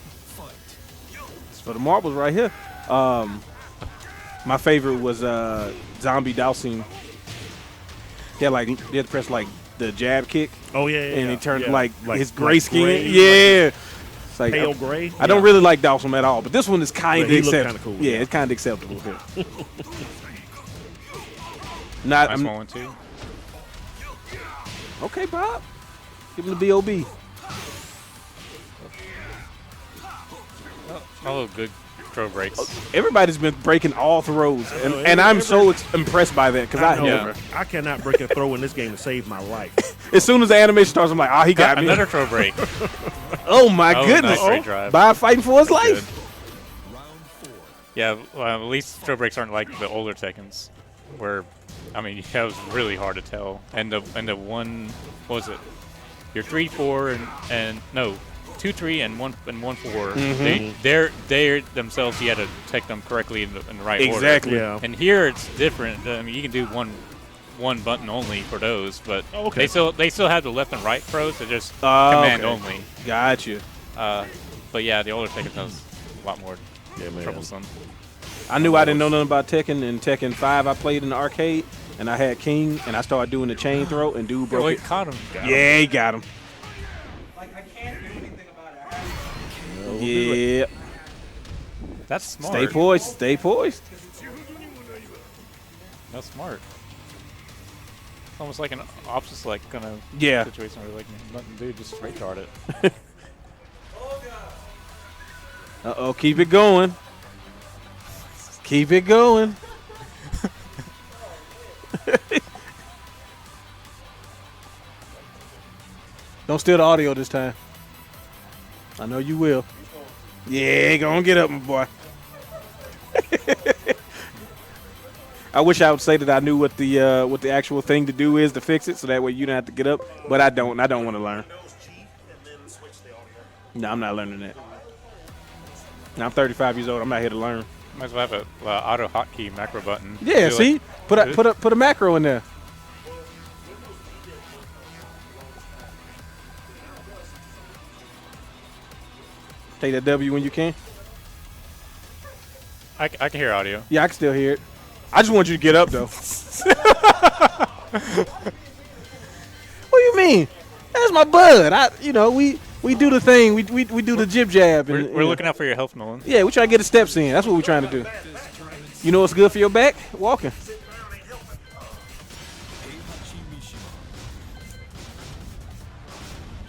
it's for the marbles right here. My favorite was zombie dousing. He had to press like the jab kick,
Oh yeah,
and he turned
yeah.
like his gray skin.
gray,
Yeah. It's like,
pale gray.
I don't really like Dawson at all, but this one is kind of
he looked
acceptable.
kinda cool,
Yeah,
yeah.
it's kind of acceptable here. Not
Nice one too.
okay, Bob. Give him the B.O.B.
Oh, good throw breaks.
Everybody's been breaking all throws, and,
know,
and I'm so impressed by that because
I know.
Yeah.
I cannot break a throw in this game to save my life.
as soon as the animation starts, I'm like, oh, he got me.
Another throw break.
Oh my
Oh,
goodness!
nice straight drive.
Bob fighting for his
Good.
life.
Yeah, well, at least throw breaks aren't like the older Tekkens, where, I mean, that was really hard to tell. And the one, what was it? Your 3-4 and no, 2-3 and 1-4. They're themselves. You had to take them correctly in the right order.
Exactly.
Yeah.
And here it's different. I mean, you can do one button only for those, but
Oh, okay.
they still have the left and right throws. They're just
Oh,
command
okay.
only.
Gotcha.
But yeah, the older Tekken has a lot more
Yeah, man.
troublesome.
I knew I didn't know nothing about Tekken. In Tekken 5, I played in the arcade, and I had King, and I started doing the chain throw, and dude broke
Really
it.
caught him.
Yeah, he got him. Yeah.
That's smart.
Stay poised. Stay poised.
That's smart. Almost like an opposite select kind of
Yeah.
situation where like nothing to do, just straight dart it.
Uh-oh, keep it going. Keep it going. Don't steal the audio this time. I know you will. Yeah, go on, get up, my boy. I wish I would say that I knew what the actual thing to do is to fix it, so that way you don't have to get up. But I don't. I don't want to learn. No, I'm not learning that. Now, I'm 35 years old. I'm not here to learn.
Might as well have a auto hotkey macro button.
Yeah,
Do
see,
like-
put a macro in there. Take that W when you can.
I can hear audio.
Yeah, I can still hear it. I just want you to get up though. What do you mean? That's my bud. We do the thing. We do the jib jab. And,
We're looking out for your health, Nolan.
Yeah, we try to get the steps in. That's what we're trying to do. You know what's good for your back? Walking.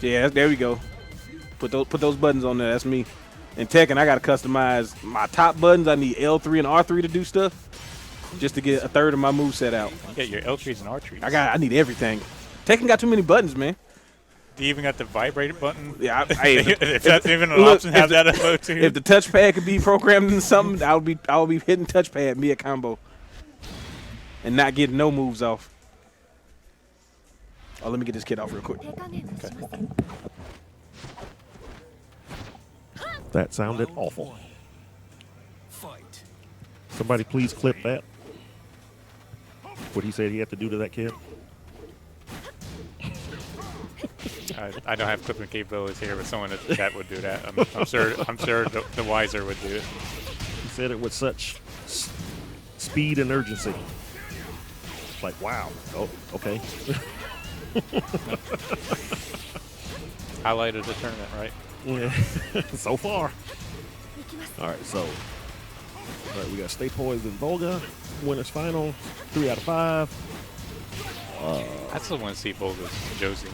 Yeah, there we go. Put those buttons on there. That's me. In Tekken, I got to customize my top buttons. I need L3 and R3 to do stuff, just to get a third of my moveset out.
You got your L-trees and R-trees.
I need everything. Tekken got too many buttons, man.
Do you even got the vibrate button?
Yeah,
if that's even an
look,
option, have that info too.
If the touchpad could be programmed into something, I would be hitting touchpad, me a combo, and not getting no moves off. Oh, let me get this kid off real quick.
That sounded awful.
Fight.
Somebody please clip that. What he said he had to do to that kid.
I don't have clipping capabilities here, but someone in the chat would do that. I'm sure the wiser would do it.
He said it with such speed and urgency. Like, wow. Oh, okay.
Highlight of the tournament, right?
Yeah. So far. All right, so we got Stay Poised and Volga. Winners final. 3 out of 5.
I still want to see Volga's Josie.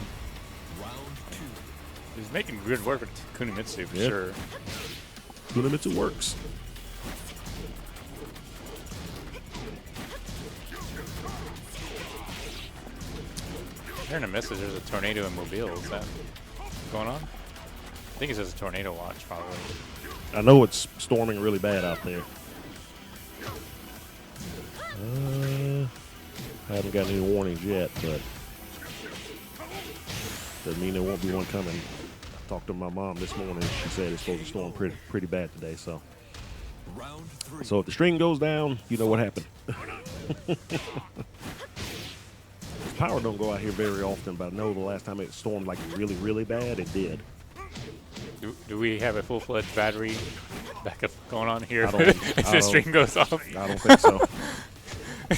He's making good work with Kunimitsu for
Yeah.
sure.
Kunimitsu works.
Hearing a message, there's a tornado in Mobile. Is that going on? I think it says a tornado watch, probably.
I know it's storming really bad out there. I haven't got any warnings yet, but doesn't mean there won't be one coming. I talked to my mom this morning. She said it's supposed to storm pretty bad today, so
Round 3.
So if the string goes down, you know what happened. Power don't go out here very often, but I know the last time it stormed like really, really bad, it did.
Do we have a full-fledged battery backup going on here
I don't-
if
I
the
don't-
string goes off?
I don't think so.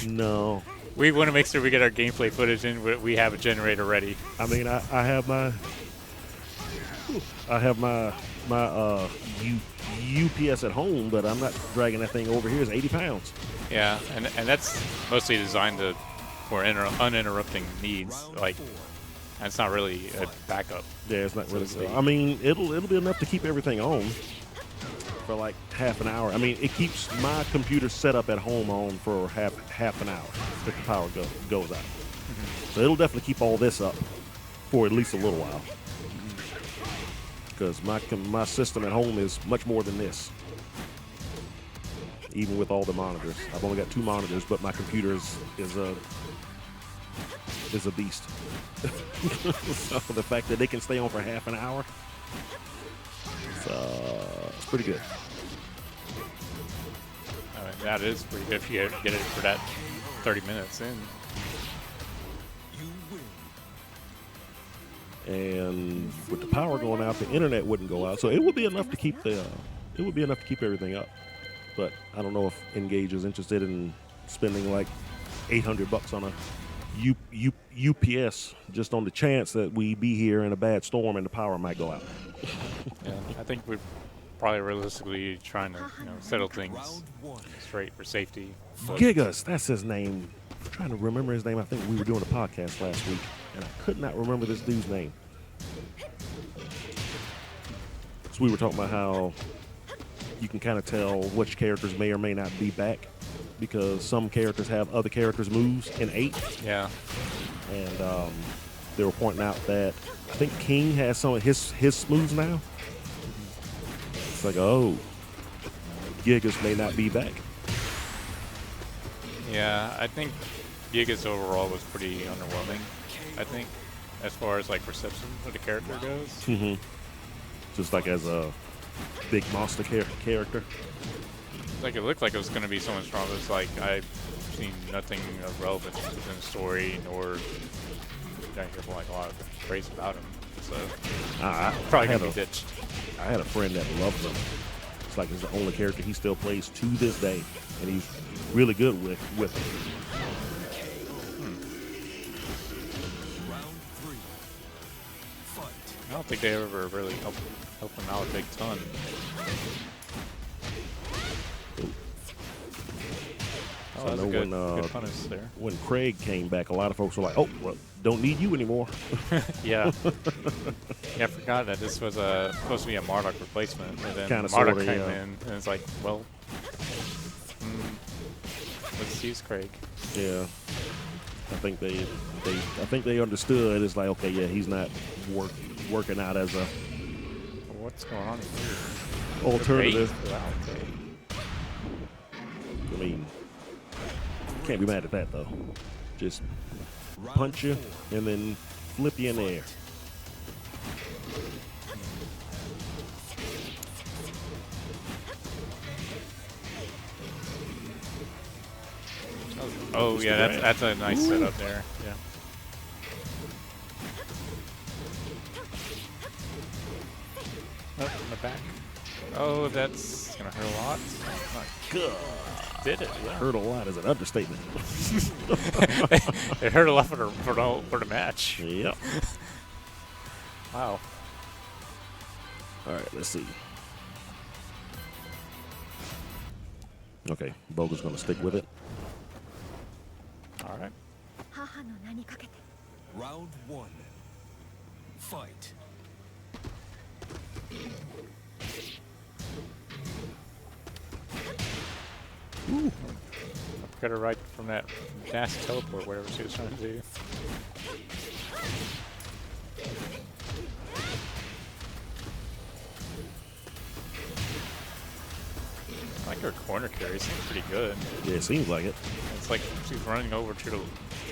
No.
We want to make sure we get our gameplay footage in. We have a generator ready.
I mean, I have my UPS at home, but I'm not dragging that thing over here. It's 80 pounds.
Yeah, and that's mostly designed for uninterrupting needs. Like, and it's not really a backup.
Yeah, it's not really.
So to speak.
I mean, it'll be enough to keep everything on for like half an hour. I mean, it keeps my computer set up at home on for half an hour if the power goes out. So it'll definitely keep all this up for at least a little while. Because my system at home is much more than this. Even with all the monitors, I've only got 2 monitors, but my computer is a beast. So the fact that they can stay on for half an hour, it's pretty good.
I mean, that is pretty good if you get it for that 30 minutes in.
And with the power going out, the internet wouldn't go out, so it would be enough to keep everything up. But I don't know if Engage is interested in spending like $800 on a UPS just on the chance that we be here in a bad storm and the power might go out.
Yeah, I think we're probably realistically trying to settle things
Round 1.
straight for safety. But
Gigas, that's his name. I'm trying to remember his name. I think we were doing a podcast last week, and I could not remember this dude's name. So we were talking about how you can kind of tell which characters may or may not be back because some characters have other characters' moves in 8.
yeah,
And they were pointing out that I think King has some of his moves now. It's like, oh, Gigas may not be back.
yeah. I think Gigas overall was pretty underwhelming. I think as far as like reception of the character goes.
Mm-hmm. Just like as a big monster character.
Like it looked like it was going to be so much stronger. It's like I've seen nothing of relevance within the story, nor did I hear like a lot of praise about him. So probably
I
gonna be ditched.
I had a friend that loved him. It's like it's the only character he still plays to this day, and he's really good with him.
Round 3. Fight.
I don't think they ever really help him out a big ton. Oh,
I
that's
know
a good,
when,
good punish there.
When Craig came back, a lot of folks were like, "Oh, well, don't need you anymore."
Yeah. Yeah, I forgot that this was supposed to be a Marduk replacement, and then
Kinda,
Marduk
sorta,
came
yeah.
in, and it's like, well, let's use Craig.
Yeah, I think they understood. It's like, okay, yeah, he's not working out as a
What's going on here?
alternative.
Wow, okay.
I mean, can't be mad at that though. Just punch you and then flip you in the air.
Oh
Mr.
yeah,
Grant.
that's a nice setup there. Yeah. Oh, in the back. Oh, that's gonna hurt a lot.
God,
Did it? Yeah.
hurt a lot is an understatement.
It hurt a lot for the match.
Yep.
Wow.
All right, let's see. Okay, Boga's gonna stick with it.
All right.
Round 1. Fight.
Got her right from that dash teleport, whatever she was trying to do. I like her corner carry seems pretty good.
Yeah, it seems like it.
It's like she's running over to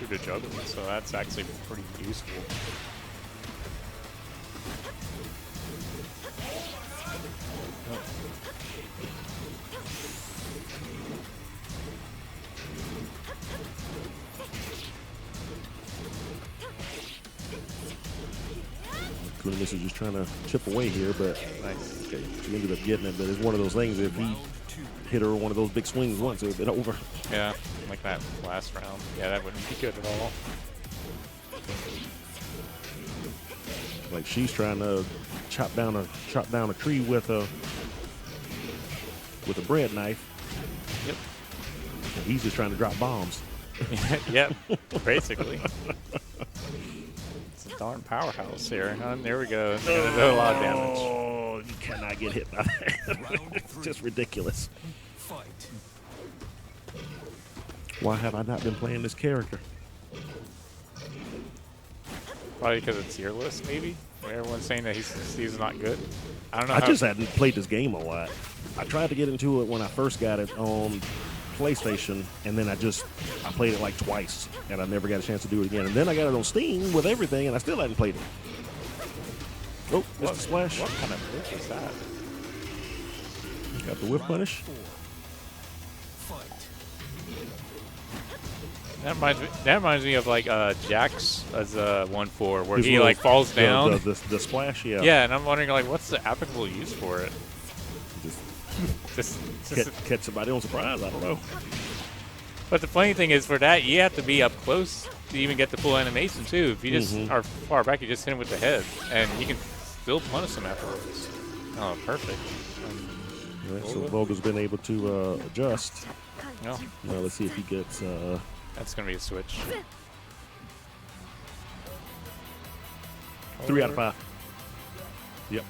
the juggler, so that's actually pretty useful.
swing and misses, just trying to chip away here, but
Nice.
okay, she ended up getting it. But it's one of those things, if he hit her one of those big swings once, it would have been over.
Yeah, like that last round. Yeah, that wouldn't be good at all.
Like she's trying to chop down a tree with a bread knife.
Yep.
And he's just trying to drop bombs.
Yep, basically. It's a darn powerhouse here. There we go. It's going to do a lot of damage.
Oh, you cannot get hit by that. It's just ridiculous.
Fight.
Why have I not been playing this character?
Probably because it's tier list, maybe? Everyone's saying that he's not good. I don't know.
I just hadn't played this game a lot. I tried to get into it when I first got it on PlayStation, and then I played it like twice, and I never got a chance to do it again. And then I got it on Steam with everything, and I still hadn't played it. Oh, Mr. Splash.
What kind of move is that?
Got the whiff punish.
Fight.
That reminds me of like Jax as a 1-4, where
His
he
little-
like falls down.
The splash, yeah.
Yeah, and I'm wondering like what's the applicable use for it?
Just
Just
catch somebody on surprise. I don't know.
But the funny thing is, for that, you have to be up close to even get the full animation, too. If you just are far back, you just hit him with the head, and you can still punish him afterwards. Oh, perfect.
All right, so Vogel's been able to adjust.
No,
Now let's see if he gets.
that's going to be a switch.
3 out of 5. Yep.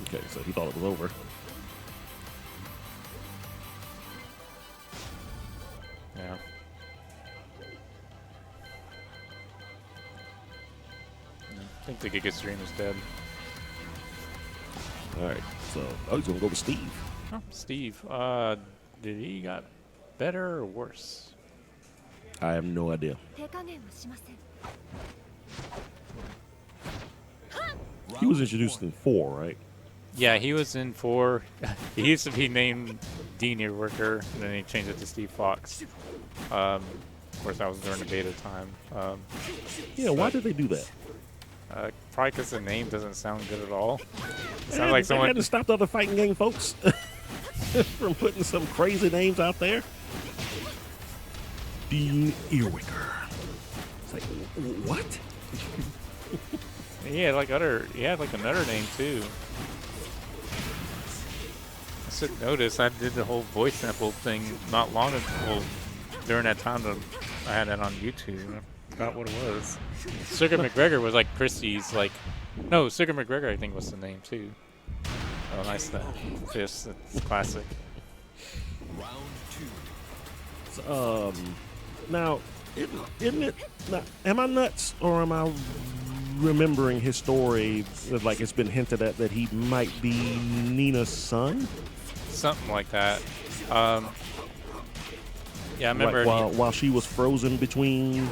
Okay, so he thought it was over.
Yeah. I think the Giga Stream is dead.
All right, so he's gonna go with Steve.
Oh, Steve, did he got better or worse?
I have no idea.
手加減はしません。
He was introduced in 4, right?
Yeah, he was in 4. He used to be named Dean Earworker, and then he changed it to Steve Fox. Of course, that was during the beta time.
Yeah, why did they do that?
Probably because the name doesn't sound good at all. It sounds like
They
someone.
had to stop the other fighting game folks from putting some crazy names out there. Dean Earwicker. It's like, what?
He had like another name too. I should notice I did the whole voice sample thing not long ago. Well, during that time that I had that on YouTube. I forgot what it was. Sugar McGregor was like Christie's no, Sugar McGregor I think was the name too. Oh, nice that fist. It's classic.
Round 2.
Now, isn't it? Now, am I nuts or am I remembering his story? Like it's been hinted at that he might be Nina's son.
Something like that. Yeah, I remember.
Like while she was frozen between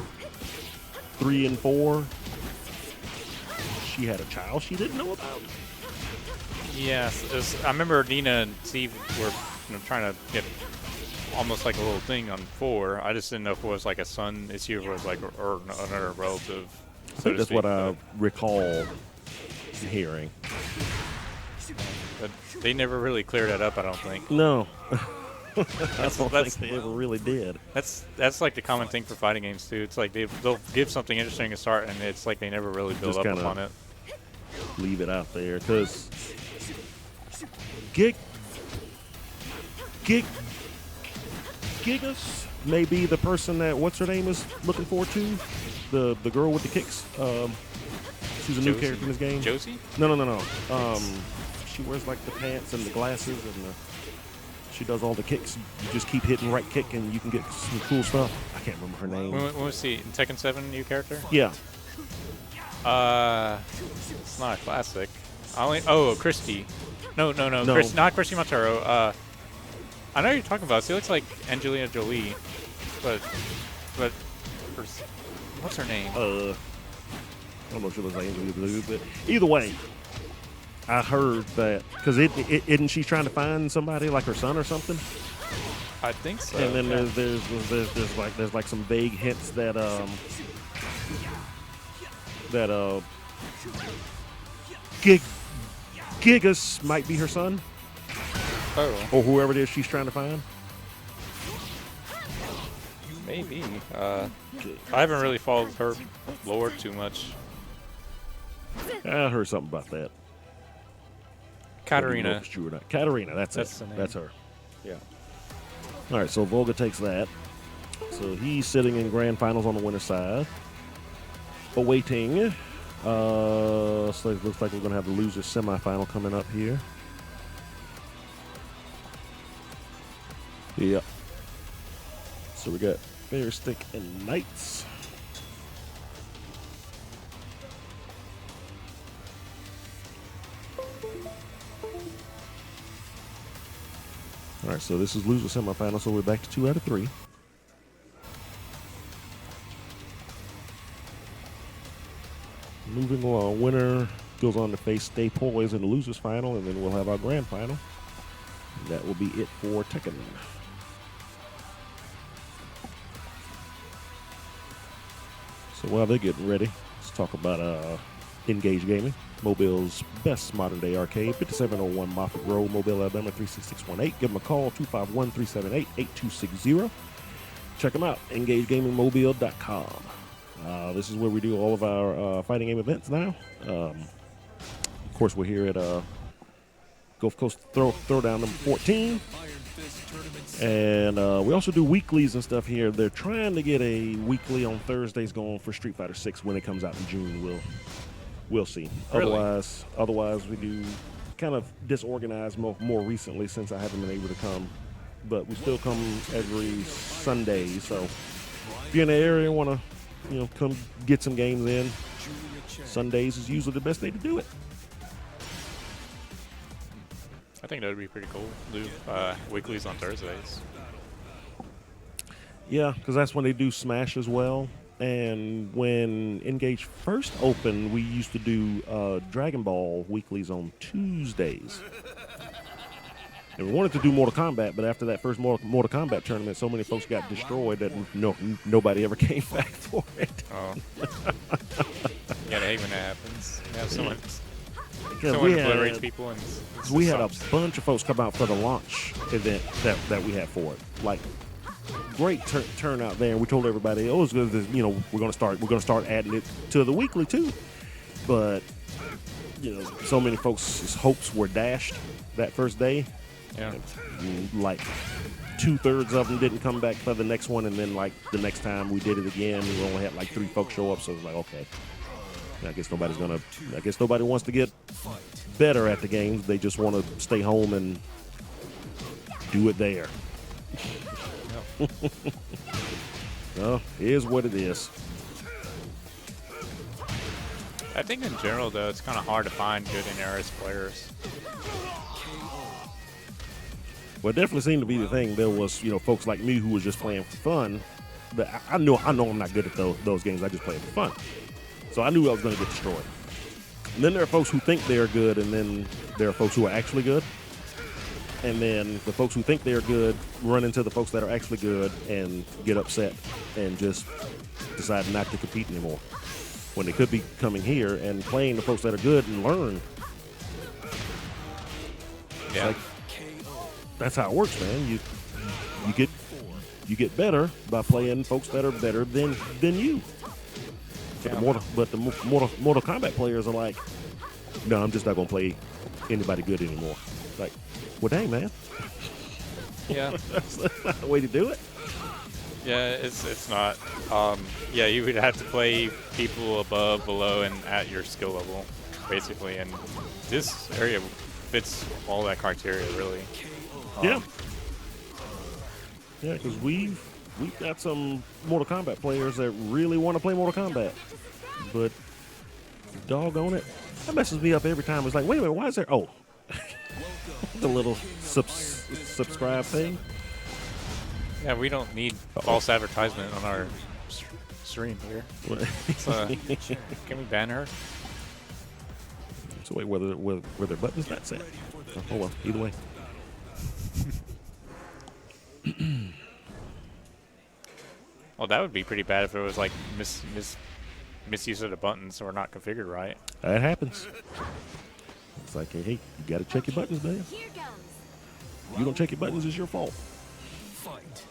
3 and 4, she had a child she didn't know about.
Yes, I remember Nina and Steve were trying to get almost like a little thing on 4. I just didn't know if it was like a son issue or it was like or another relative.
I think that's what I recall hearing.
But they never really cleared that up. I don't think.
No, I
That's-
don't
that's-
think they ever really did.
That's like the common thing for fighting games too. It's like they'll give something interesting to start, and it's like they never really build
Just
up
kinda
upon it.
Leave it out there because Gigas may be the person that what's her name is looking forward to. The girl with the kicks. She's a new
Josie?
character in this game.
Josie?
No. She wears like the pants and the glasses, and she does all the kicks. You just keep hitting right kick, and you can get some cool stuff. I can't remember her name.
When was she in Tekken 7? New character?
Yeah,
It's not a classic. Christy. No.
No.
Not Christy Montero. I know who you're talking about. She looks like Angelina Jolie, but what's her name?
I don't know if she looks like Angelina Jolie, but either way, I heard that because isn't she trying to find somebody like her son or something?
I think so.
And then
yeah.
there's like some vague hints that that Gigas might be her son,
Oh,
or whoever it is she's trying to find.
maybe. I haven't really followed her lore too much.
I heard something about that.
Katarina.
If it's true or not. Katarina, that's
That's
it.
the name.
That's her. Yeah. All right, so Volga takes that. So he's sitting in grand finals on the winner's side. Awaiting. So it looks like we're going to have the loser semifinal coming up here. Yep. So we got Fair Stick and Knights. All right, so this is loser semifinal, so we're back to 2 out of 3. Moving on, winner goes on to face Stay Poise in the losers final, and then we'll have our grand final. And that will be it for Tekken. So while they're getting ready, let's talk about Engage Gaming, Mobile's best modern-day arcade, 5701 Moffett Road, Mobile, Alabama, 36618. Give them a call, 251-378-8260. Check them out, engagegamingmobile.com. This is where we do all of our fighting game events now. Of course, we're here at Gulf Coast Throwdown number 14. And we also do weeklies and stuff here. They're trying to get a weekly on Thursdays going for Street Fighter 6 when it comes out in June. We'll see.
Really?
Otherwise, we do kind of disorganized more recently since I haven't been able to come. But we still come every Sunday. So if you're in the area and want to, come get some games in, Sundays is usually the best day to do it.
I think that would be pretty cool. Do weeklies on Thursdays.
Yeah, because that's when they do Smash as well. And when Engage first opened, we used to do Dragon Ball weeklies on Tuesdays. And we wanted to do Mortal Kombat, but after that first Mortal Kombat tournament, so many folks got destroyed that nobody ever came back for it.
Oh. Yeah, I hate when that happens. You have someone,
Because
someone obliterates people. And
we had a bunch of folks come out for the launch event that we had for it. Like, great turnout there, and we told everybody, oh, it's good. We're gonna start adding it to the weekly too. But so many folks' hopes were dashed that first day.
yeah.
Like 2/3 of them didn't come back for the next one, and then like the next time we did it again, we only had like 3 folks show up. So it was like, okay, I guess nobody wants to get better at the games. They just want to stay home and do it there. Well, here's what it is.
I think in general, though, it's kind of hard to find good NRS players.
Well, it definitely seemed to be the thing. There was, folks like me who was just playing for fun. But I know I'm not good at those games. I just play for fun. So I knew I was going to get destroyed. And then there are folks who think they're good, and then there are folks who are actually good. And then the folks who think they're good run into the folks that are actually good and get upset and just decide not to compete anymore. When they could be coming here and playing the folks that are good and learn.
Yeah.
Like, that's how it works, man. You get better by playing folks that are better than you. But the Mortal Kombat players are like, no, I'm just not gonna play anybody good anymore. Like, well, dang, man.
Yeah.
That's not the way to do it.
Yeah, it's not. Yeah, you would have to play people above, below, and at your skill level, basically. And this area fits all that criteria, really.
Yeah. Yeah, because we've got some Mortal Kombat players that really want to play Mortal Kombat, but doggone it, that messes me up every time. It's like, wait a minute, why is there? Oh, the little subscribe thing.
Yeah, we don't need false advertisement on our stream here. Can we ban her?
So wait, were their buttons not set? Oh well, either way.
Well, that would be pretty bad if it was like misuse of the buttons or not configured right.
That happens. It's like, hey, you got to check your buttons, man.
Here goes.
You don't check your buttons, it's your fault.
Fight.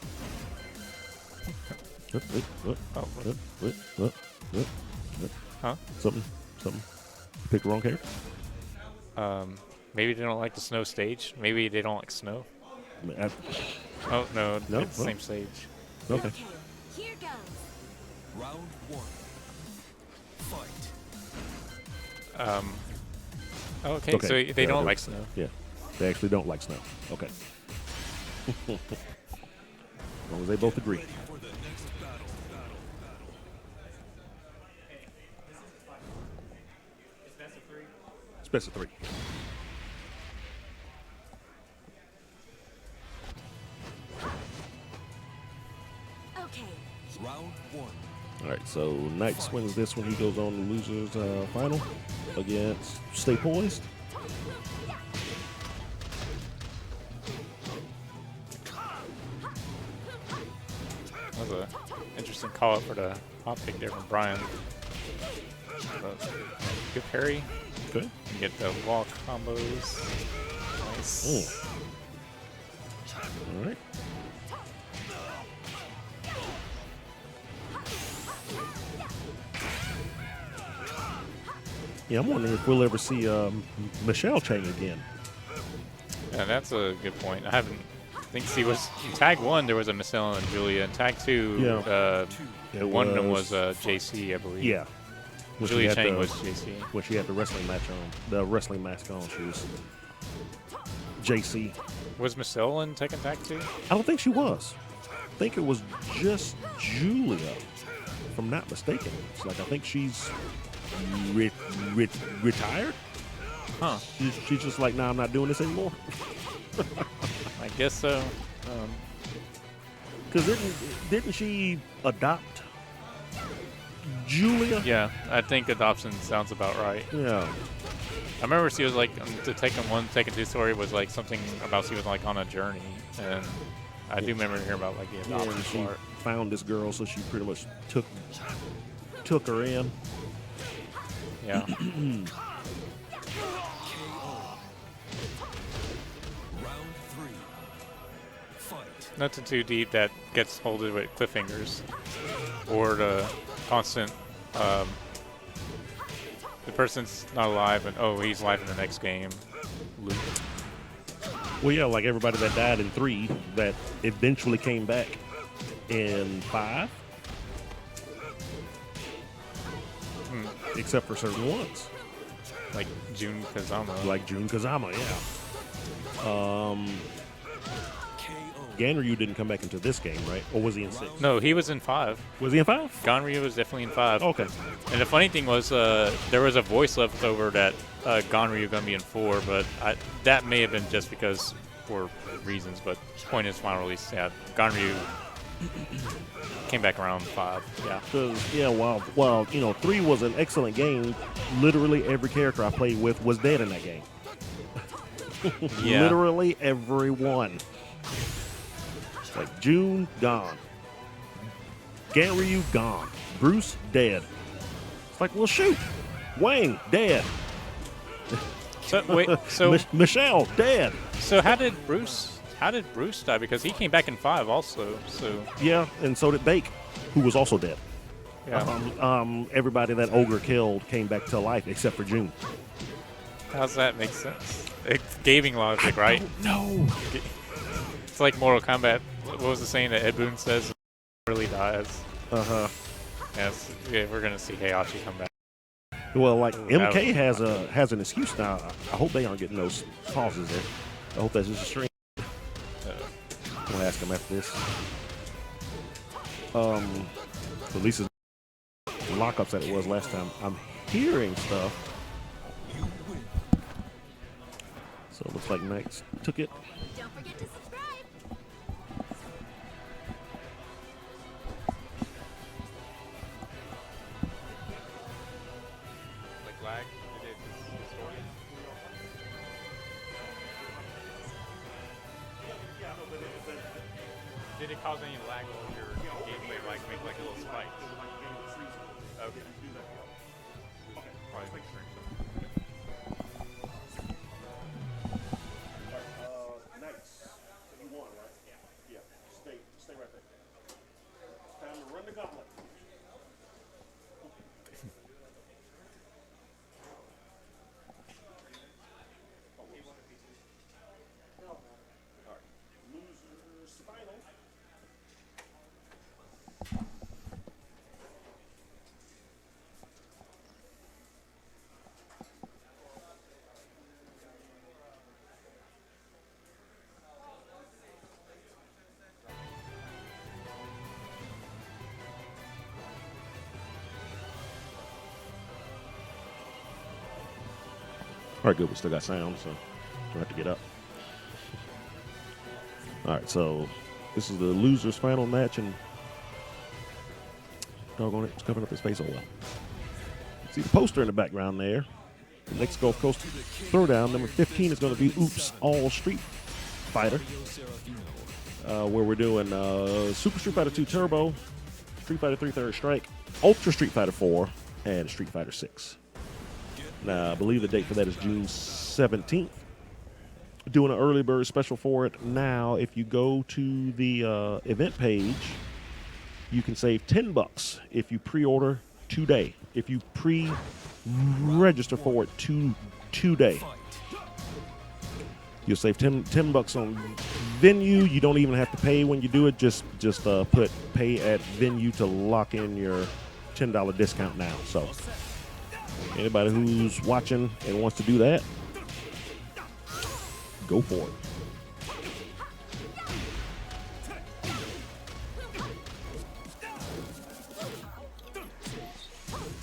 Huh?
Something. You picked the wrong character?
Maybe they don't like the snow stage. Maybe they don't like snow.
I mean,
Oh, no,
No?
it's the
Oh.
same stage.
okay.
Okay, here goes.
Round one. Fight.
Okay,
Okay.
so they
Yeah,
don't
they-
like snow.
Yeah. They actually don't like snow. Okay. As long as they both agree.
For the next battle.
It's best of 3.
Okay,
Round one.
All right, so Knights wins this one. He goes on to losers final against Stay Poised.
That was an interesting call out for the hot pick there from Brian. Good parry.
Okay.
You get the wall combos. Nice.
All right. Yeah, I'm wondering if we'll ever see Michelle Chang again.
Yeah, that's a good point. I haven't. I think see was in tag 1 there was a Marcella and Julia. In tag 2,
It
one of them was JC, I believe.
Yeah. When she
Julia
had
Chang
the-
was JC.
when she had the wrestling match on, the wrestling mask on, she was JC.
Was Marcella in Tekken Tag 2?
I don't think she was. I think it was just Julia, if I'm not mistaken. It's like I think she's retired.
Huh.
She's just like, nah, I'm not doing this anymore.
I guess so.
Because didn't she adopt Julia?
Yeah, I think adoption sounds about right.
Yeah.
I remember she was like the Tekken 1, Tekken 2 story was like something about she was like on a journey, and I do remember hearing about like the
Yeah,
adoption
and she
part.
found this girl, so she pretty much took her in.
Yeah.
Round three. Fight.
Nothing too deep that gets holded with cliffhangers or the constant the person's not alive and oh he's alive in the next game loop.
Well, yeah, like everybody that died in 3 that eventually came back in 5. Except for certain ones.
Like Jun Kazama.
Like Jun Kazama, yeah. Ganryu didn't come back into this game, right? Or was he in 6?
No, he was in 5.
Was he in 5?
Ganryu was definitely in 5.
Okay.
And the funny thing was, there was a voice left over that Ganryu gonna be in 4, but that may have been just because for reasons. But point is, final release, yeah, Ganryu came back around 5. Yeah.
Because, yeah, while 3 was an excellent game, literally every character I played with was dead in that game.
Yeah.
Literally everyone. Like June, gone. Ganryu, gone. Bruce, dead. It's like, well, shoot. Wang, dead.
So wait, so
Michelle, dead.
so how did Bruce die? Because he came back in 5 also. So
Yeah, and so did Bake, who was also dead.
yeah.
Everybody that Ogre killed came back to life except for June.
How's that make sense? It's gaming logic, right?
No.
It's like Mortal Kombat. What was the saying that Ed Boon says? Really dies.
Uh-huh.
Yes. Yeah, we're gonna see Heihachi come back.
Well, like
that
MK
was-
has an excuse now. I hope they aren't getting those pauses there. I hope that's just a stream. I'm gonna ask him after this. At least it's lockups that it was last time. I'm hearing stuff. So it looks like Knights took it.
Don't forget to subscribe.
Like lag? Did it distort it? Did it cause any lag or your gameplay like make like a little spike? Okay.
Nice. You won, right? Yeah. Stay right there. Time to run the gauntlet. All right. Losers final. All right, good. We still got sound, so we'll have to get up. All right, so this is the losers final match, and doggone it, it's covering up his face. Oh well. See the poster in the background there. The next Gulf Coast Throwdown, number 15, is going to be Oops All Street Fighter, where we're doing Super Street Fighter 2 Turbo, Street Fighter 3 Third Strike, Ultra Street Fighter 4, and Street Fighter 6. Now, I believe the date for that is June 17th. Doing an early bird special for it now. If you go to the event page, you can save $10 if you pre-order today. If you pre-register for it today, you'll save $10 on venue. You don't even have to pay when you do it. Just put pay at venue to lock in your $10 discount now. So anybody who's watching and wants to do that, go for it.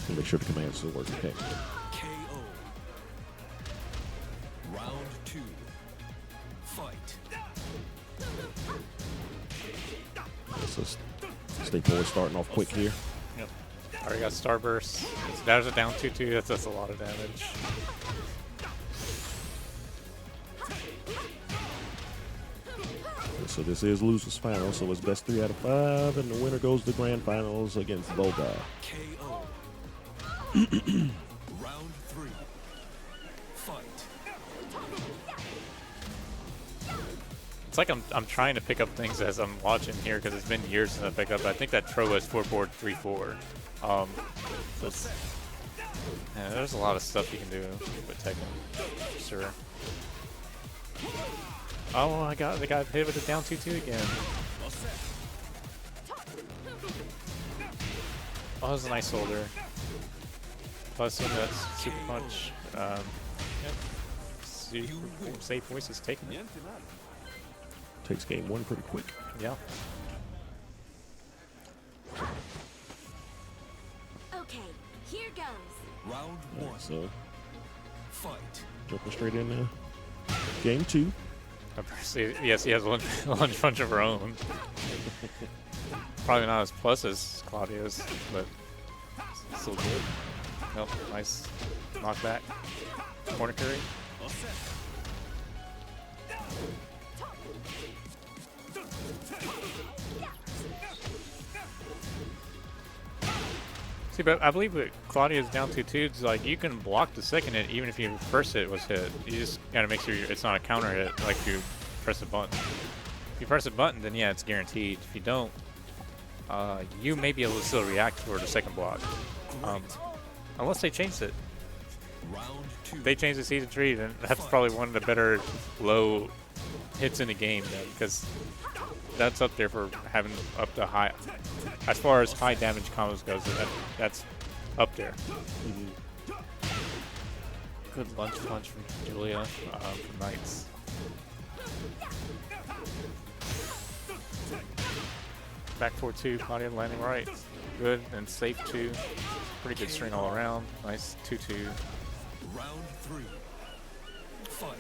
And make sure the commands still work. Okay.
KO. Round 2. Fight.
So stay forward, starting off quick here.
Yep. Already got Starburst. That was a down 2-2. That's a lot of damage.
So this is losers final, so it's best 3 out of 5, and the winner goes to grand finals against Volga.
KO. Round 3. Fight.
It's like I'm trying to pick up things as I'm watching here because it's been years since I picked up. I think that Tro is 4-board 3-4. That's, yeah, there's a lot of stuff you can do with Tekken. Sure. Oh, I got hit with a down 2-2 again. Oh, that was a nice shoulder. Plus, that super punch. Yep. Safe voices taking it.
Takes game 1 pretty quick.
Yeah.
Okay, here goes.
Round
All
1.
right, so
Fight.
jumping straight into game 2.
Yes, he has lunge punch of her own. Probably not as plus as Claudio's, but still good. Nope, nice knockback. Corner carry. See, but I believe that Claudio's down 2-2. It's like you can block the second hit even if your first hit was hit. You just gotta make sure it's not a counter hit like you press a button. If you press a button, then yeah, it's guaranteed. If you don't, you may be able to still react for the second block. Unless they changed it.
Round 2.
If they changed the season 3, then that's probably one of the better low hits in the game then, because that's up there for having up to high. As far as high damage combos goes, that's up there. Good lunge punch from Julia from Knights. Back 4-2, Claudia landing right. Good and safe too. Pretty good string all around. Nice 2-2.
Round 3. Fight.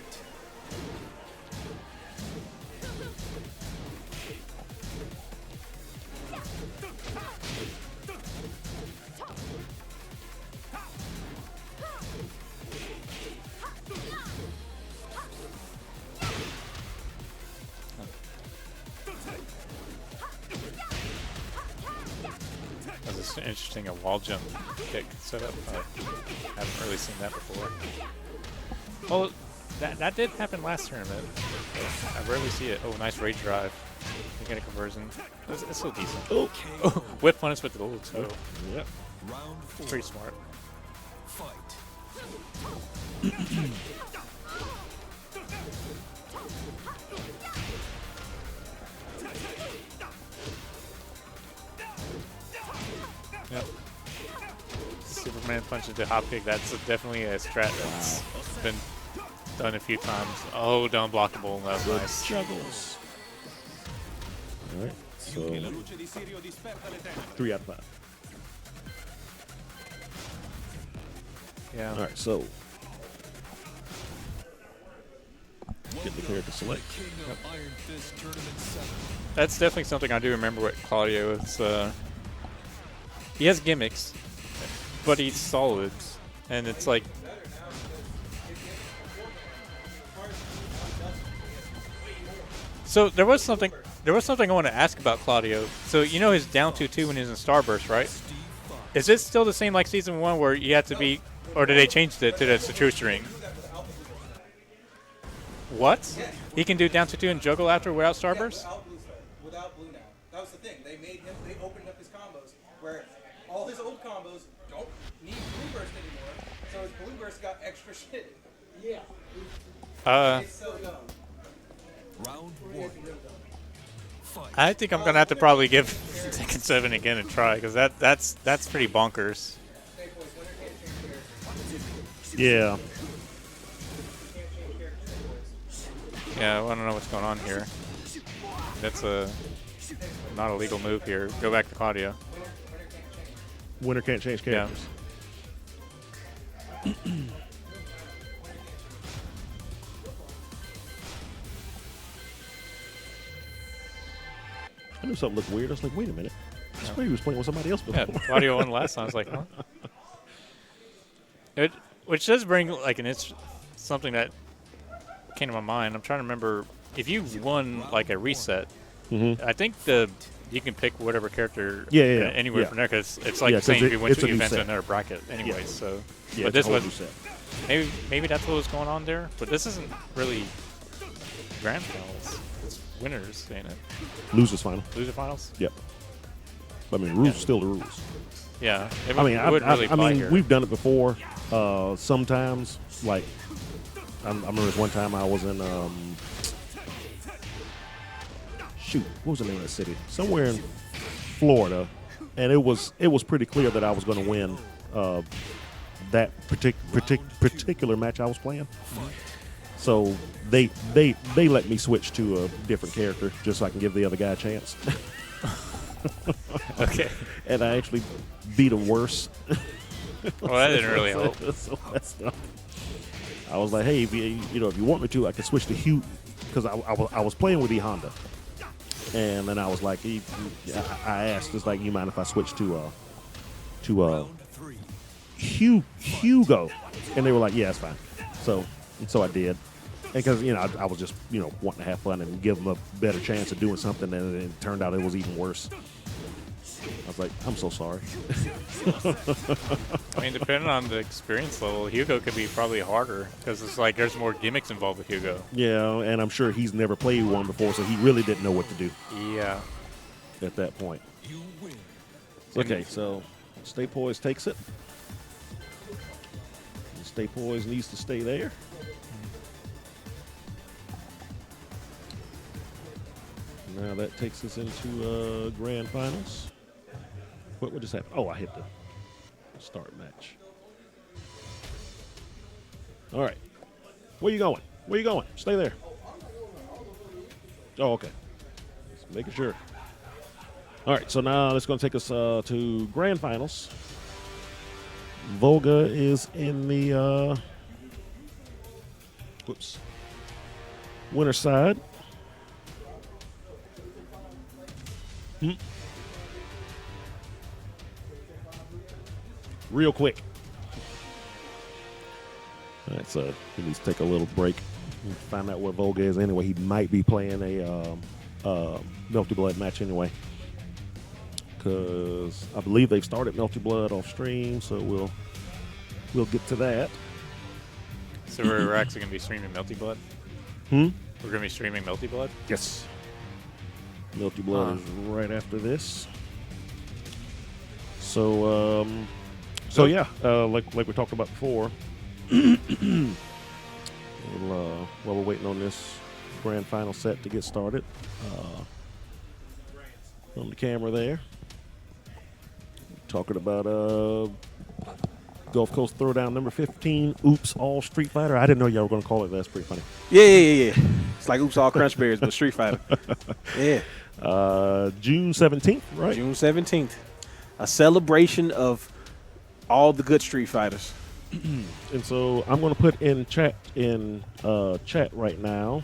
interesting a wall jump kick setup. I haven't really seen that before. Well, that did happen last tournament. I rarely see it. Oh, nice rage drive. You get a conversion. It's still decent. Oh, whip punish with the gold. So
Yeah.
Round 4.
pretty smart.
Fight.
Yep. Superman punch into hop kick. That's definitely a strat that's been done a few times. Oh, down blockable. That was nice.
Juggles. All right. So 3 out of 5.
Yeah.
All right. So get the character select.
King of Iron Fist Tournament 7.
That's definitely something I do remember with Claudio. It's he has gimmicks, but he's solid, and it's like so. There was something I want to ask about Claudio. So you know his down 2-2 when he's in Starburst, right? Is it still the same like season 1 where you have to be, or did they change it to the true string? What? He can do down 2-2 and juggle after without Starburst?
Without Blue now. That was the thing. They opened up his combos where all his old combos don't need Blue Burst anymore. So his Blue Burst got extra shit. Yeah. It's so dumb.
Round 1. Fight.
I think I'm gonna have to probably give Tekken 7 again a try because that's pretty bonkers.
Yeah.
Yeah, I don't know what's going on here. That's a not a legal move here. Go back to Claudio.
Winner can't change characters. I knew something looked weird. I was like, wait a minute. I swear he was playing with somebody else before.
Yeah, Claudio won last time. I was like, huh? Which does bring like something that came to my mind. I'm trying to remember if you won like a reset. I think you can pick whatever character anywhere from there because it's like saying if you went to event to another bracket anyway. So,
Yeah,
but this was
reset.
maybe that's what was going on there. But this isn't really grand finals. It's winners, ain't it?
Losers final.
Loser finals.
Yep. I mean, rules are still the rules.
Yeah. It
I mean,
would really apply here.
we've done it before. Sometimes, like, I remember this one time I was in, what was the name of that city? Somewhere in Florida, and it was pretty clear that I was going to win that particular match I was playing. So they let me switch to a different character just so I can give the other guy a chance.
Okay.
And I actually beat him worse.
Well, that didn't really help.
So that's not. I was like, hey, if you want me to, I can switch to Hugh because I was playing with E Honda, and then I was like, I asked, it's like, you mind if I switch to
Round 3.
Hugo, and they were like, yeah, it's fine. So I did, because I was just wanting to have fun and give them a better chance of doing something, and it turned out it was even worse. I was like, I'm so sorry.
I mean, depending on the experience level, Hugo could be probably harder because it's like there's more gimmicks involved with Hugo.
Yeah, and I'm sure he's never played one before, so he really didn't know what to do
Yeah.
at that point.
You win.
Okay, so Stay Poised takes it. Stay Poised needs to stay there. Now that takes us into grand finals. What just happened? Oh, I hit the start match. All right. Where you going? Where you going? Stay there. Oh, okay. Just making sure. All right, so now that's going to take us to grand finals. Volga is in the winner side. Real quick. All right, so he needs to take a little break and find out where Volga is. Anyway, he might be playing a multi-blood match anyway. because I believe they've started Melty Blood off stream, so we'll get to that.
So we're actually going to be streaming Melty Blood?
Hmm?
We're going to be streaming Melty Blood?
Yes. Melty Blood is right after this. So, yeah, like we talked about before, while we're waiting on this grand final set to get started, on the camera there, talking about Gulf Coast Throwdown number 15, Oops All Street Fighter. I didn't know y'all were going to call it that. That's pretty funny.
Yeah. It's like Oops All Crunch Berries, but Street Fighter. Yeah.
June 17th, right?
June 17th. A celebration of all the good Street Fighters.
And so I'm going to put in chat right now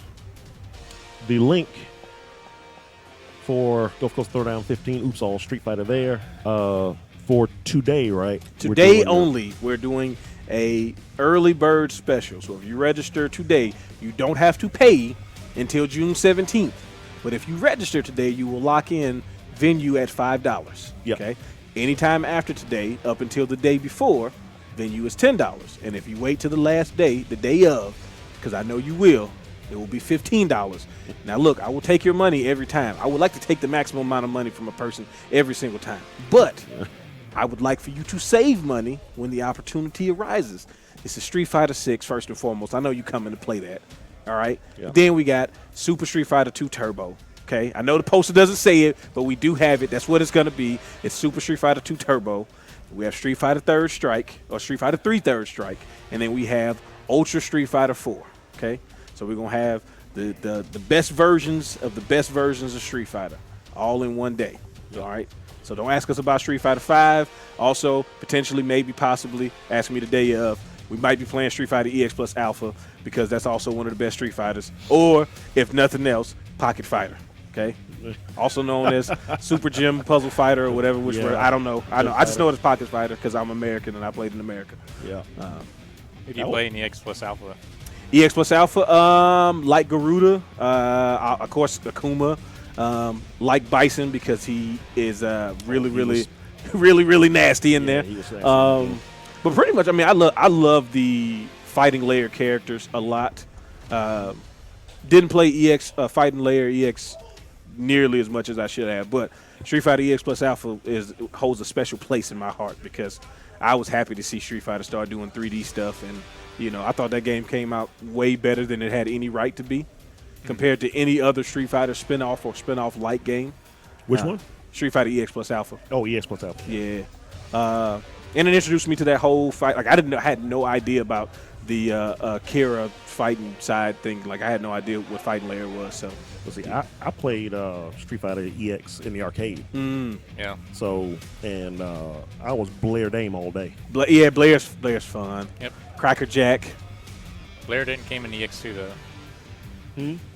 the link for Gulf Coast Throwdown 15, Oops All Street Fighter there for today, right?
Today only, we're doing a early bird special. So if you register today, you don't have to pay until June 17th. But if you register today, you will lock in venue at $5.
Yep.
Okay. Anytime after today, up until the day before, venue is $10. And if you wait till the last day, the day of, because I know you will, it will be $15. Now, look, I will take your money every time. I would like to take the maximum amount of money from a person every single time. But I would like for you to save money when the opportunity arises. This is Street Fighter 6, first and foremost. I know you coming to play that. All right?
Yeah.
Then we got Super Street Fighter 2 Turbo. Okay? I know the poster doesn't say it, but we do have it. That's what it's going to be. It's Super Street Fighter 2 Turbo. We have Street Fighter Third Strike, or Street Fighter 3 Third Strike. And then we have Ultra Street Fighter 4. Okay? So we're going to have the best versions of the best versions of Street Fighter all in one day. All right? So don't ask us about Street Fighter 5. Also, potentially, maybe, possibly, ask me the day of. We might be playing Street Fighter EX plus Alpha because that's also one of the best Street Fighters. Or, if nothing else, Pocket Fighter. Okay? Also known as Super Gym Puzzle Fighter or whatever. I don't know. I just know it as Pocket Fighter because I'm American and I played in America.
Yeah.
Who do you play in EX plus Alpha?
EX plus Alpha, like Garuda, of course Akuma, like Bison because he is really nasty in there.
He was actually,
but pretty much, I mean, I love the fighting layer characters a lot. Didn't play EX fighting layer EX nearly as much as I should have, but Street Fighter EX plus Alpha holds a special place in my heart because I was happy to see Street Fighter start doing 3D stuff, and I thought that game came out way better than it had any right to be compared to any other Street Fighter spin-off or spin-off-like game.
Which one?
Street Fighter EX plus Alpha.
Oh, EX plus Alpha.
Yeah. And it introduced me to that whole fight. Like, I had no idea about the Kira fighting side thing. Like, I had no idea what fighting layer was. So,
Let's see, I played Street Fighter EX in the arcade.
Yeah.
So, and I was Blair Dame all day.
Blair's fun.
Yep.
Cracker Jack.
Blair didn't came in EX2 though.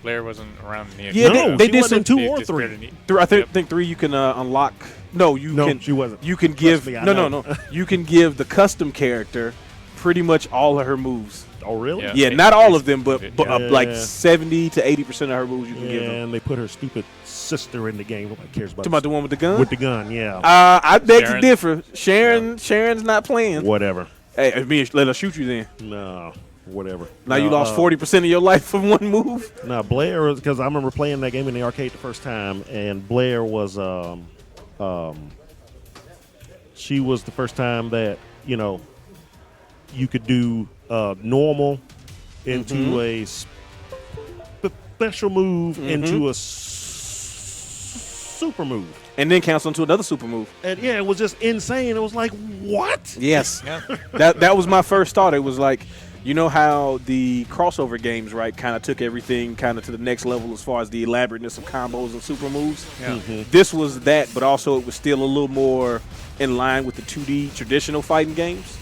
Blair wasn't around in EX2.
Yeah,
No,
they
she
did
wasn't
some
in 2 or
disappeared
3.
in
I think 3 you can unlock. No, can.
She wasn't.
You can give.
me, I
No.
know.
You can give the custom character pretty much all of her moves.
Oh, really?
Yeah.
Yeah, not all of them, but
Yeah.
like 70 to 80% of her moves you can give them.
And they put her stupid sister in the game. Nobody cares about
Talking about the one with the gun?
with the gun, yeah.
I beg to
Sharon.
differ. Sharon's not playing.
Whatever.
Hey, let her shoot you then.
No, whatever.
Now you lost 40% of your life from one move.
No, Blair, because I remember playing that game in the arcade the first time, and Blair was, she was the first time that, you could do normal into a special move into a super move.
And then cancel into another super move.
And yeah, it was just insane. It was like, what?
Yes.
Yeah.
That was my first thought. It was like, you know how the crossover games, right, kind of took everything kind of to the next level as far as the elaborateness of combos and super moves?
Yeah.
This was that, but also it was still a little more in line with the 2D traditional fighting games.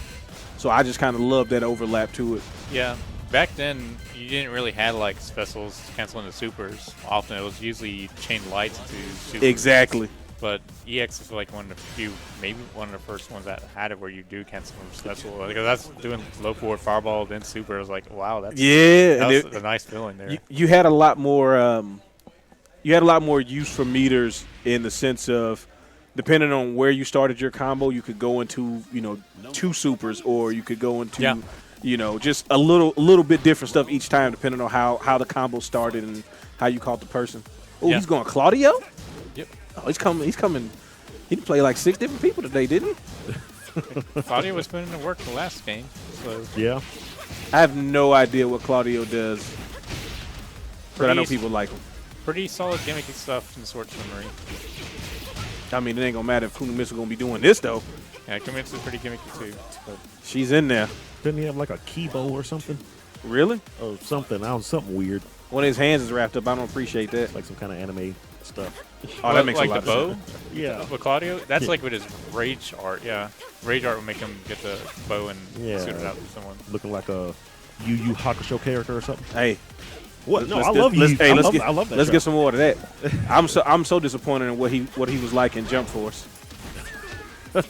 So I just kind of loved that overlap to it.
Yeah. Back then, you didn't really have like specials canceling the supers. Often it was usually chain lights into supers.
Exactly.
But EX is like one of the few, maybe one of the first ones that had it where you do cancel from special. Because that's doing low forward fireball then super. I was like, wow, that's
Yeah,
that was a nice feeling there.
You had a lot more. You had a lot more use for meters in the sense of depending on where you started your combo, you could go into, 2 supers, or you could go into, just a little bit different stuff each time, depending on how the combo started and how you caught the person. Oh,
Yeah.
he's going Claudio?
Yep.
Oh, he's coming. He played like 6 different people today, didn't he?
Claudio was putting in work the last game, so
Yeah.
I have no idea what Claudio does, but I know
Pretty-
people like him.
pretty solid gimmicky stuff in Sword Memory.
I mean, it ain't gonna matter if Kunomitsu gonna be doing this though.
Yeah, Kumitsu's pretty gimmicky too. But
She's in there.
Didn't he have like a keyboard or something?
Really?
Or something. I was something weird.
One of his hands is wrapped up. I don't appreciate that.
Like some kind of anime stuff.
Oh, that makes
like
a lot
the
of
bow
sense.
Yeah.
with Claudio. That's
Yeah.
like with his rage art. Yeah, rage art would make him get the bow and
Yeah.
shoot it out to someone.
Looking like a Yu Yu Hakusho character or something.
Hey,
What? No,
let's
I
get-
love you.
let's- hey, let's get-
I love that.
let's
show.
get some more of that. I'm so disappointed in what he was like in Jump Force.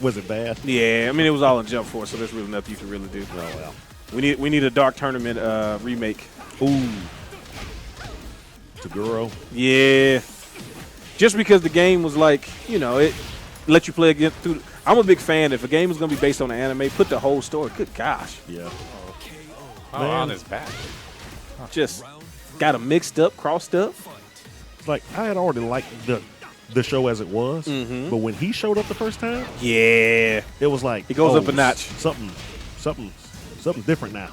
Was it bad?
Yeah, I mean it was all in Jump Force, so there's really nothing you can really do.
Oh well.
We need a Dark Tournament remake.
Ooh. Taguro.
Yeah, just because the game was like, it let you play again through. I'm a big fan. If a game is gonna be based on an anime, put the whole story. Good gosh,
Yeah.
Oh,
Man.
on his back.
just got them mixed up, crossed up.
It's like I had already liked the show as it was,
Mhm.
but when he showed up the first time,
Yeah,
it was like
It goes up a notch.
Something different now.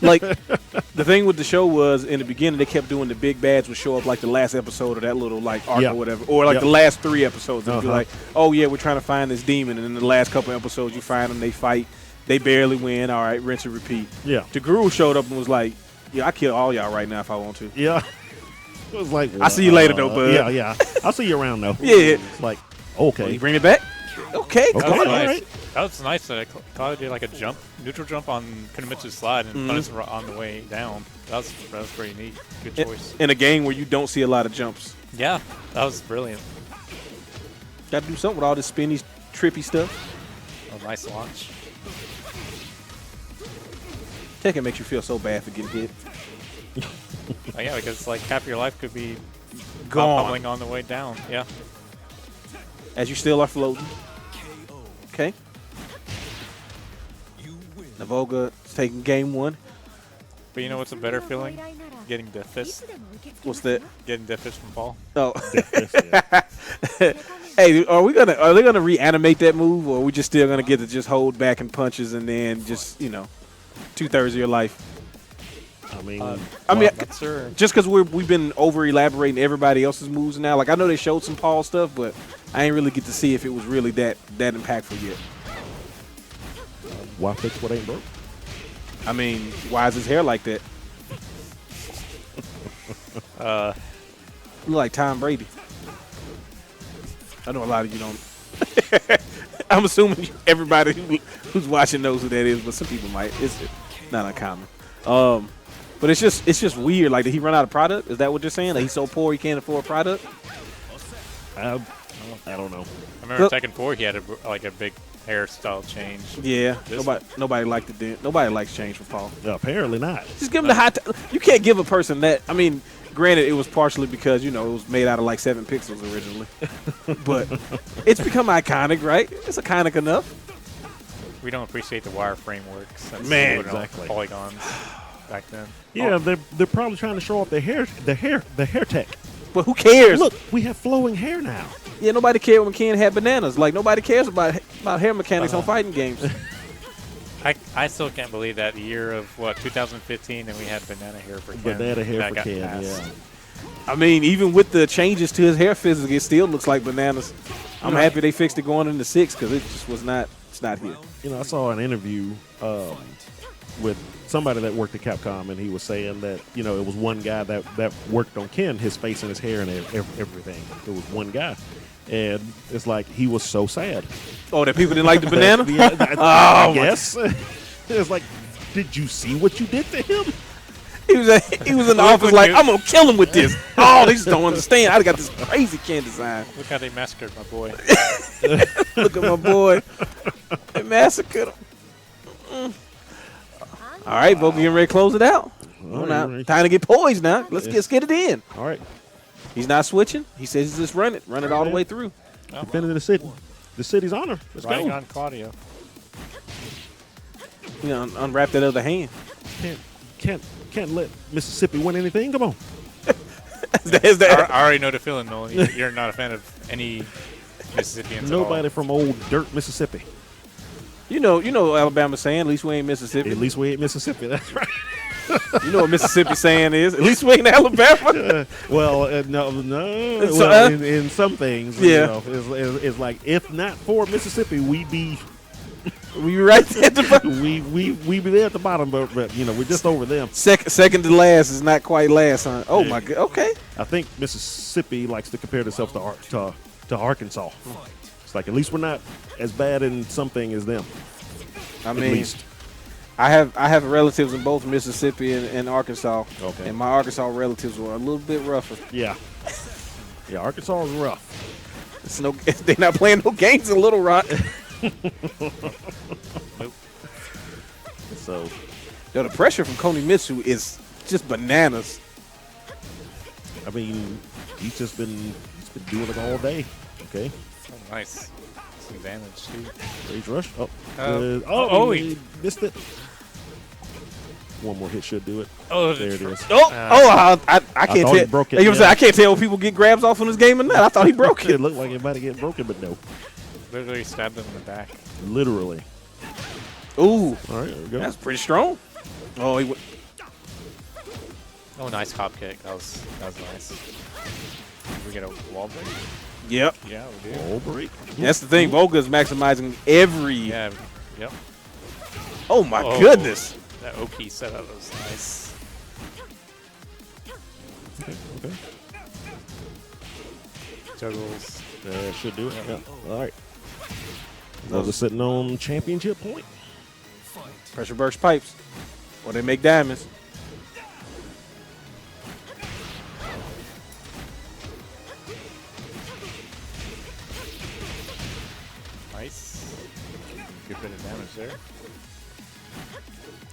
like the thing with the show was in the beginning they kept doing the big bads would show up like the last episode of that little like arc
Yep.
or whatever, or like
Yep.
the last 3 episodes. It'd be
Uh-huh.
like, oh yeah, we're trying to find this demon, and in the last couple episodes you find them, they fight, they barely win. All right, rinse and repeat.
Yeah.
Taguru showed up and was like, yeah, I kill all y'all right now if I want to.
Yeah. It was like
I see you later, though, bud.
Yeah. I'll see you around though.
Yeah.
It's like okay.
You bring it back? Okay,
Okay.
come
That was
on.
all
nice.
right.
That was nice that Claudio did like a neutral jump on Kunomitsu's slide and punished on the way down. That was pretty neat. Good choice.
In a game where you don't see a lot of jumps.
Yeah, that was brilliant.
Got to do something with all this spinny, trippy stuff.
A nice launch.
Tekken makes you feel so bad for getting hit.
Oh, yeah, because like half your life could be
Gone.
bubbling on the way down. Yeah.
As you still are floating. Okay. Navoga is taking game 1.
But you know what's a better feeling? Getting death fist.
What's that?
Getting death fist from Paul.
Oh.
Yeah.
Hey, are they gonna reanimate that move, or are we just still gonna get to just hold back and punches and then just 2/3 of your life?
I mean,
I mean,
Not sure.
just because we've been over elaborating everybody else's moves now. Like I know they showed some Paul stuff, but I ain't really get to see if it was really that impactful yet.
why fix what ain't broke?
I mean, why is his hair like that? Look like Tom Brady. I know a lot of you don't. I'm assuming everybody who's watching knows who that is, but some people might. It's not uncommon. But it's just weird. Like, did he run out of product? Is that what you're saying? Like, he's so poor he can't afford product?
I don't know.
I remember
Look-
Tekken 4, he had a big hairstyle change.
Yeah.
This-
Nobody liked it then. Nobody likes change for Paul.
Apparently not.
Just give him the hot. You can't give a person that. I mean, granted, it was partially because it was made out of like 7 pixels originally, but it's become iconic, right? It's iconic enough.
We don't appreciate the wire frameworks. That's
Man,
what it all-
exactly.
polygons back then.
Yeah, they're probably trying to show off the hair tech.
But who cares?
Look, we have flowing hair now.
Yeah, nobody cared when Ken had bananas. Like nobody cares about hair mechanics on fighting games.
I still can't believe that year of 2015, and we had banana hair for Ken.
Banana hair
That
for
got
Ken,
passed.
yeah.
I mean, even with the changes to his hair physics, it still looks like bananas. I'm happy they fixed it going into 6 because it just was not. It's not here.
I saw an interview with somebody that worked at Capcom, and he was saying that it was one guy that worked on Ken, his face and his hair and everything. It was one guy, and it's like he was so sad.
Oh, that people didn't like the banana?
Yeah, I
Oh,
guess it's like, did you see what you did to him?
He was in the office like, I'm gonna kill him with this. Oh, they just don't understand. I got this crazy Ken design.
Look how they massacred my boy.
Look at my boy. They massacred him. All right, Bo, getting ready to close it out.
All
Now,
right.
time to get poised now. Let's get it in.
All right.
He's not switching. He says just run it all the way through.
defending the city's honor. Let's
Riding
go.
on Claudio.
You know, unwrap that other hand.
Can't let Mississippi win anything. Come on.
Is that-
I already know the feeling, Nolan. You're not a fan of any Mississippians at all.
Nobody from old dirt Mississippi.
you know Alabama saying, at least we ain't Mississippi.
At least we ain't Mississippi. That's right.
You know what Mississippi saying is, at least we ain't Alabama.
Well, no.
So,
Well, in some things,
Yeah.
it's like if not for Mississippi, we be
We right there at the bottom.
we be there at the bottom, but we're just over them.
Second to last is not quite last, huh? Oh my god. Okay.
I think Mississippi likes to compare themselves to Arkansas. It's like at least we're not as bad in something as them.
I
At
mean,
least.
I have relatives in both Mississippi and Arkansas.
Okay.
And my Arkansas relatives were a little bit rougher.
Yeah. Yeah, Arkansas is rough.
It's no, they're not playing no games in Little Rock.
So
Yo, the pressure from Koni Mitsu is just bananas.
I mean, he's been doing it all day. Okay.
Oh, nice. It's an advantage, too.
Rage rush. Oh.
He
He missed it. One more hit should do it.
Oh,
There it is.
I can't
thought
tell.
he broke it,
You know what I'm
yeah.
saying? I can't tell if people get grabs off on this game or not. I thought he broke
It
it.
looked like it might have get broken, but no.
Literally stabbed him in the back.
Literally.
Ooh,
All right, there we go.
that's pretty strong. Oh, he went.
Oh, nice hop kick. That was nice. Did we get a wall break?
Yep.
Yeah, we do.
Oh, break.
That's the thing. Volga's maximizing every.
Yeah. Yep.
Oh my
Oh.
goodness.
That Oki setup was nice.
Okay.
Juggles.
Should do it. Yeah. All right. Those are sitting on championship point.
Pressure burst pipes, or they make diamonds.
Nice. Good bit of damage there.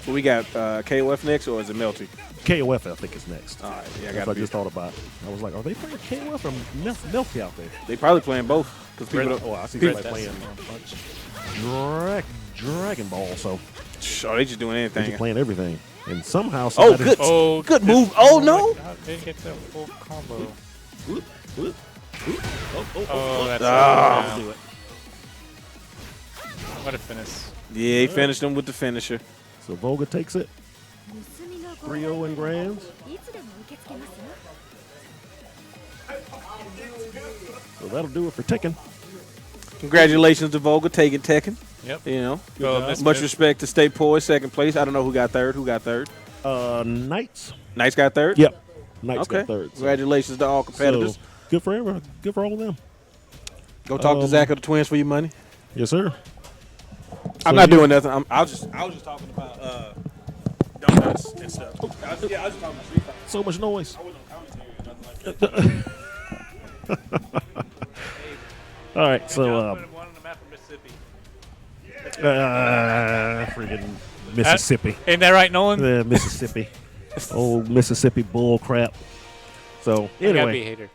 So we got KOF next, or is it Melty?
KOF, I think, is next.
All right, yeah, I
That's
got.
what I just thought about. I was like, are they playing KOF or Melty out there?
They probably playing both because people.
Red-
Don't,
Oh, I see
people
somebody playing
Punch.
Dragon Ball, so
oh, they just doing
they're
anything.
just playing everything. And somehow
Oh,
somebody...
good.
Oh,
Good move. Oh no.
Didn't get the full combo.
Oop, oop, oop.
Oh, that's
Ah.
Do it.
What a finish.
Yeah, he finished him with the finisher.
So Volga takes it. 3-0 in grands.
いつでも受け付けますよ
So that'll do it for Tekken.
Congratulations to Volga taking Tekken.
Yep.
You know,
Well, Miss
much
Miss-
respect to State Poise, second place. I don't know who got third. Who got third?
Knights.
Knights got third.
Yep. Knights
Okay.
got third. So,
Congratulations to all competitors.
so good for everyone. Good for all of them.
Go talk to Zach of the Twins for your money.
Yes, sir.
I'm
So
not
you-
doing nothing. I was just talking about donuts and stuff. I was just talking about Street Fighter.
So much noise.
I wasn't on commentary or nothing like that.
All right, so freaking Mississippi,
Ain't that right, Nolan?
Mississippi, old Mississippi bull crap. So
I gotta be a
anyway,
hater.